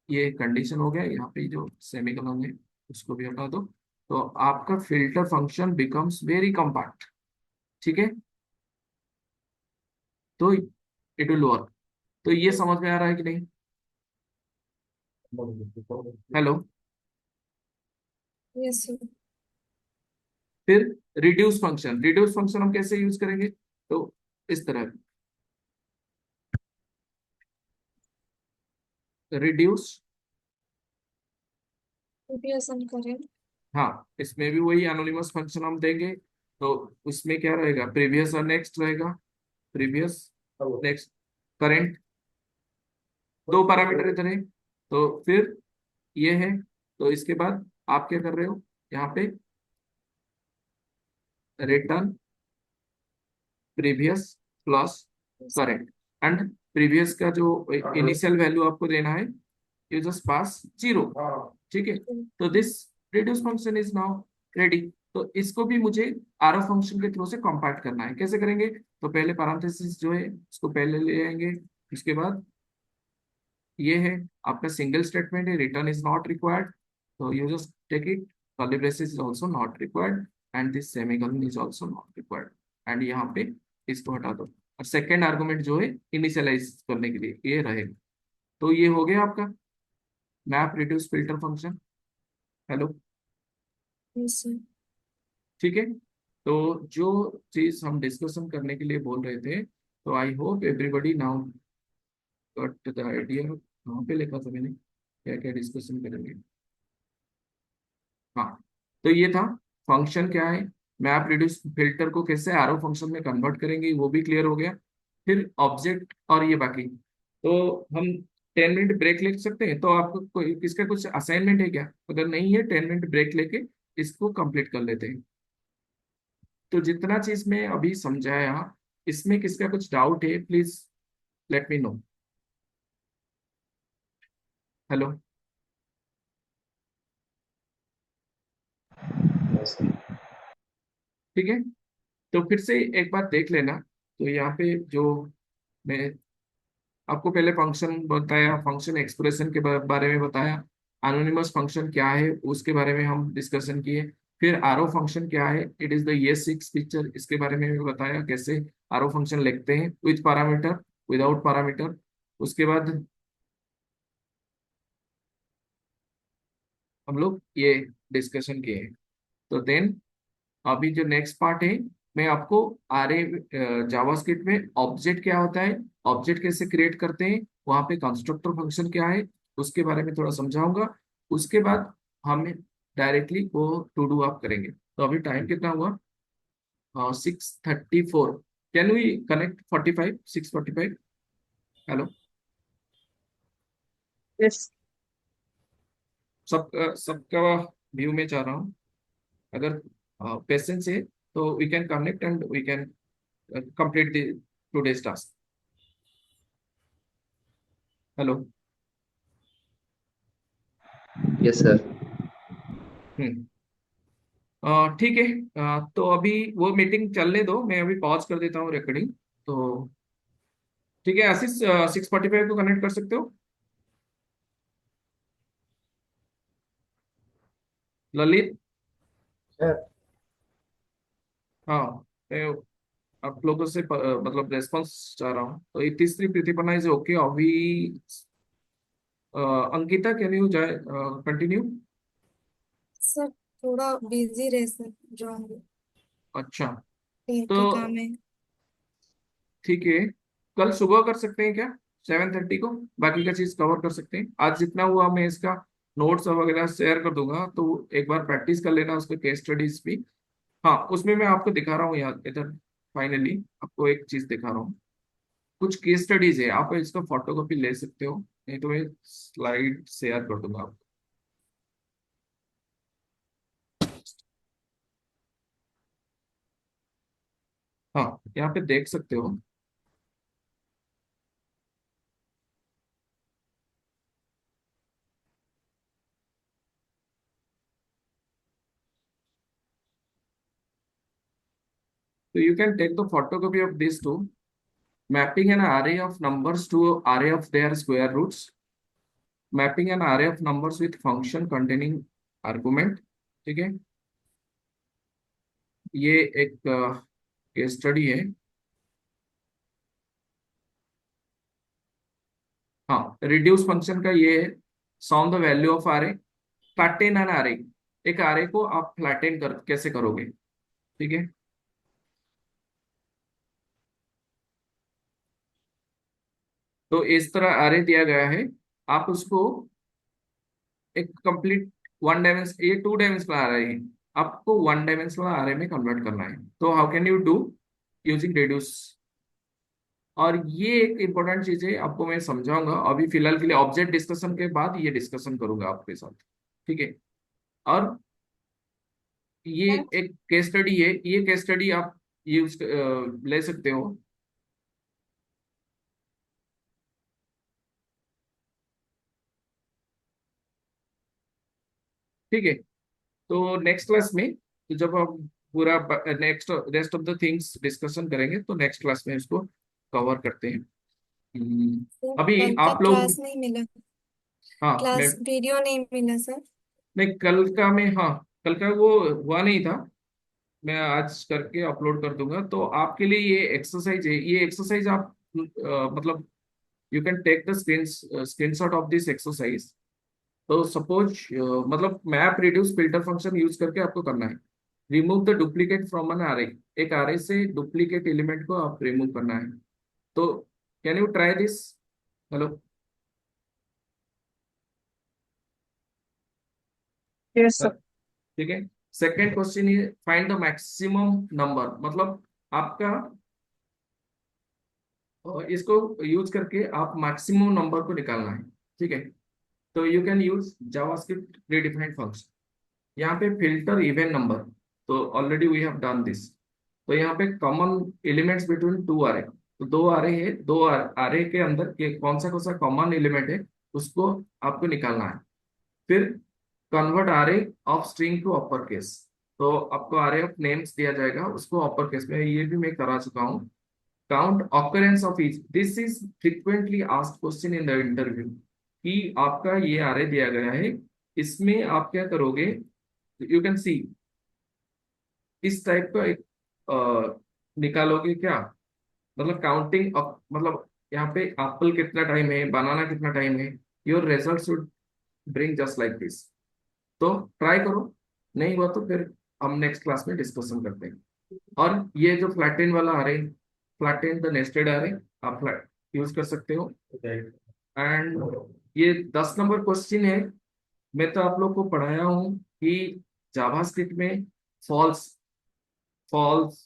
ये कंडीशन हो गया। यहाँ पे जो सेमीकोलन है उसको भी हटा दो। तो आपका filter function becomes very compact. ठीक है, तो इट विल वर्क। तो ये समझ में आ रहा है कि नहीं? हेलो। Yes sir. फिर रिड्यूस फंक्शन, रिड्यूस फंक्शन हम कैसे यूज करेंगे, तो इस तरह रिड्यूस। प्रीवियस हम करें। हाँ, इसमें भी वही एनोनिमस फंक्शन हम देंगे। तो उसमें क्या रहेगा, प्रीवियस और नेक्स्ट रहेगा। प्रीवियस, नेक्स्ट, करेंट, दो पैरामीटर इधर है। तो फिर ये है। तो इसके बाद आप क्या कर रहे हो, यहाँ पे return previous plus current. And previous का जो इनिशियल वैल्यू आपको देना है, यू जस्ट पास 0। ठीक है, तो this reduce function is now ready. तो इसको भी मुझे आरओ फंक्शन के थ्रू से कॉम्पैक्ट करना है। कैसे करेंगे, तो पहले पैरेंथेसिस जो है उसको पहले ले आएंगे। उसके बाद ये है आपका सिंगल स्टेटमेंट है, रिटर्न इज नॉट रिक्वायर्ड। तो you just take it, curly braces is also not required and this semicolon is also not required. एंड यहाँ पे इसको हटा दो और सेकेंड आर्गुमेंट जो है इनिशियलाइज करने के लिए ये रहेगा। तो ये हो गया आपका map reduce filter function. Hello. Yes sir. ठीक है, तो जो चीज हम डिस्कशन करने के लिए बोल रहे थे, तो I hope everybody now got the idea. कहाँ पे लिखा था मैंने, क्या क्या डिस्कशन करेंगे। हाँ, तो ये था फंक्शन क्या है, मैप रिड्यूस फिल्टर को कैसे आरओ फंक्शन में कन्वर्ट करेंगे वो भी क्लियर हो गया। फिर ऑब्जेक्ट और ये बाकी, तो हम 10 मिनट ब्रेक ले सकते हैं। तो आपको कोई किसका कुछ असाइनमेंट है क्या, अगर नहीं है 10 मिनट ब्रेक लेके इसको कंप्लीट कर लेते हैं। तो जितना चीज मैं अभी समझाया, इसमें किसका कुछ डाउट है please let me know. Hello. Yes, sir. ठीक है, तो फिर से एक बार देख लेना। तो यहाँ पे जो मैं आपको पहले फंक्शन बताया, फंक्शन एक्सप्रेशन के बारे में बताया, एनोनिमस फंक्शन क्या है उसके बारे में हम डिस्कशन किए। फिर आरओ फंक्शन क्या है, इट इज द ये 6 पिक्चर, इसके बारे में भी बताया कैसे आरओ फंक्शन लिखते हैं, विथ पैरामीटर विदाउट पैरामीटर। उसके बाद हम लोग ये डिस्कशन किए हैं। तो देन अभी जो नेक्स्ट पार्ट है, मैं आपको आरे जावास्क्रिप्ट में ऑब्जेक्ट क्या होता है, ऑब्जेक्ट कैसे क्रिएट करते हैं, वहां पे कंस्ट्रक्टर फंक्शन क्या है उसके बारे में थोड़ा समझाऊंगा। उसके बाद हम डायरेक्टली वो टू डू आप करेंगे। तो अभी टाइम कितना हुआ, 6:34। Can we connect 45, 6:45? Hello. Yes. सबका व्यू में चाह रहा हूँ। अगर पेशेंस है तो we can connect and we can complete the today's task. Hello. Yes, sir. Hmm. ठीक है। तो अभी वो मीटिंग चलने दो, मैं अभी पॉज कर देता हूँ रिकॉर्डिंग। तो ठीक है, आशीष 6:45 को कनेक्ट कर सकते हो। ललित। सर हाँ, मैं आप लोगों से मतलब रेस्पॉन्स चाह रहा हूँ। तो ये तीसरी प्रतिपन्ना इज ओके अभी। अंकिता कैन यू जाए कंटिन्यू। सर थोड़ा बिजी रहे सर, जाऊंगी। अच्छा, फिर तो तो काम है। ठीक है, कल सुबह कर सकते हैं क्या, 7:30 को? बाकी का चीज कवर कर सकते हैं। आज जितना हुआ मैं इसका नोट्स वगैरह शेयर कर दूंगा, तो एक बार प्रैक्टिस कर लेना उसके केस स्टडीज भी। हाँ, उसमें मैं आपको दिखा रहा हूँ यार, इधर फाइनली आपको एक चीज दिखा रहा हूँ। कुछ केस स्टडीज है, आप इसका फोटोकॉपी ले सकते हो, नहीं तो मैं स्लाइड शेयर कर दूंगा आपको। हाँ, यहाँ पे देख सकते हो। तो you can take the photocopy of these two, mapping an array of numbers to array of their square roots, mapping an array of numbers with function containing argument। ठीक है, ये एक केस स्टडी है। हाँ, रिड्यूस फंक्शन का ये है, sound the value of array, flatten an array. एक आरे को आप फ्लैटेन कर कैसे करोगे, ठीक है। तो इस तरह आरे दिया गया है, आप उसको एक कंप्लीट वन डायमेंशन, ये टू डायमेंशनल आरे है, आपको वन डायमेंशनल आरे में कन्वर्ट करना है। तो how can you do, using reduce. और ये एक इंपॉर्टेंट चीज है, आपको मैं समझाऊंगा, अभी फिलहाल के लिए ऑब्जेक्ट डिस्कशन के बाद ये डिस्कशन करूंगा आपके साथ, ठीक है। और ये एक केस स्टडी है, ये केस स्टडी आप यूज ले सकते हो। ठीक है, तो नेक्स्ट क्लास में, तो जब हम पूरा next rest of the things discussion करेंगे, तो नेक्स्ट क्लास में इसको कवर करते हैं। सर अभी कल का आप लोग, क्लास नहीं मिला, हाँ मैं, क्लास वीडियो नहीं मिला सर। नहीं कल का मैं, हाँ कल का वो हुआ नहीं था, मैं आज करके अपलोड कर दूंगा। तो आपके लिए ये एक्सरसाइज है, ये एक्सरसाइज आप मतलब you can take the screenshot of this exercise. तो सपोज मतलब map reduce filter function use करके आपको करना है, remove the duplicate from an array। एक array से डुप्लीकेट एलिमेंट को आप रिमूव करना है। तो can you try this. Hello, Yes, sir. ठीक है। सेकेंड क्वेश्चन ये, फाइंड द मैक्सिमम नंबर, मतलब आपका इसको यूज करके आप मैक्सिमम नंबर को निकालना है, ठीक है। तो you can use JavaScript predefined function. यहाँ पे फिल्टर इवन नंबर, तो already we have done this. तो यहाँ पे common elements between two array, तो दो आरे है, दो आरे के अंदर के कौन सा कॉमन एलिमेंट है, उसको आपको निकालना है। फिर convert array of string to upper case, तो आपको आरे ऑफ नेम्स दिया जाएगा, उसको अपर केस में, ये भी मैं करा चुका हूँ। Count occurrence of each, this is frequently asked question in the interview, कि आपका ये आरे दिया गया है, इसमें आप क्या करोगे, यू कैन सी इस टाइप का एक निकालोगे क्या, मतलब काउंटिंग, मतलब यहाँ पे एप्पल कितना टाइम है, बनाना कितना टाइम है, your result should bring just like this. तो ट्राई करो, नहीं हुआ तो फिर हम नेक्स्ट क्लास में डिस्कशन करते हैं। और ये जो फ्लैटेन वाला आ रहे, फ्लैटेन द नेस्टेड आ रहे, आप फ्लैट यूज कर सकते हो। एंड ये 10 नंबर क्वेश्चन है, मैं तो आप लोग को पढ़ाया हूँ कि जावास्क्रिप्ट में फॉल्स फॉल्स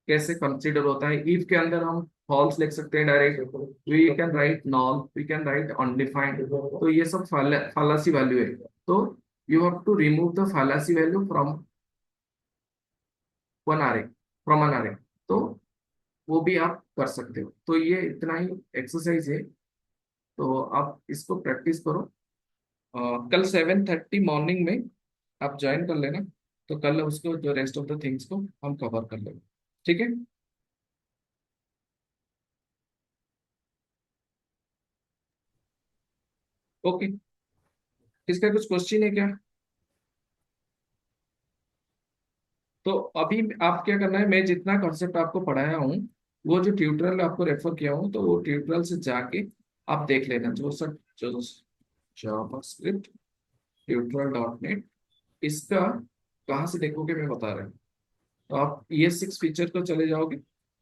कैसे कंसीडर होता है। इफ के अंदर हम फॉल्स लिख सकते हैं direct, we can write none, we can write undefined, तो ये सब फालासी वैल्यू है। तो you have to remove the falsy value from one array, from an array, तो वो भी आप कर सकते हो। तो ये इतना ही एक्सरसाइज है, तो आप इसको प्रैक्टिस करो। कल 7:30 मॉर्निंग में आप ज्वाइन कर लेना, तो कल उसको जो रेस्ट ऑफ द थिंग्स को हम कवर कर लेंगे, ठीक है। ओके, इसका कुछ क्वेश्चन है क्या? तो अभी आप क्या करना है, मैं जितना कॉन्सेप्ट आपको पढ़ाया हूँ, वो जो ट्यूटोरियल आपको रेफर किया हूँ, तो वो ट्यूटोरियल से जाके आप देख लेना, जो जावास्क्रिप्ट ट्यूटोरियल .NET, इसका कहाँ से देखोगे मैं बता रहा हूँ। तो आप ये 6 फीचर को चले जाओगे।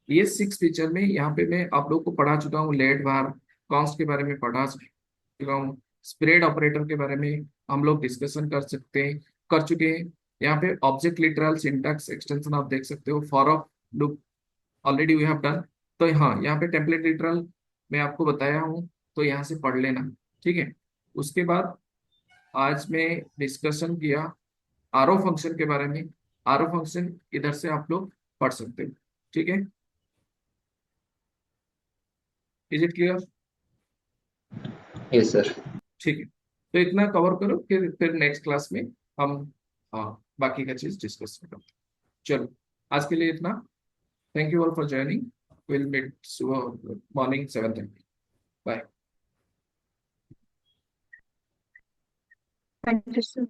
ये 6 फीचर में यहाँ पे मैं आप लोग को पढ़ा चुका हूँ, लेट var कॉन्स्ट के बारे में पढ़ा चुका हूँ, स्प्रेड ऑपरेटर के बारे में हम लोग डिस्कशन कर चुके हैं। यहाँ पे ऑब्जेक्ट लिटरल सिंटैक्स एक्सटेंशन आप देख सकते हो, for of loop already we have done. तो हाँ, यहाँ पे टेम्पलेट लिटरल मैं आपको बताया हूँ, तो यहाँ से पढ़ लेना, ठीक है। उसके बाद आज मैं डिस्कशन किया आरओ फंक्शन के बारे में। आरओ फंक्शन इधर से आप लोग पढ़ सकते हो, ठीक है। Is it clear? Yes, sir. ठीक है, तो इतना कवर करो, फिर नेक्स्ट क्लास में हम बाकी का चीज डिस्कस करेंगे। चलो, आज के लिए इतना। Thank you all for joining. Will meet सुबह morning 7:30। Bye. Thank you, sir.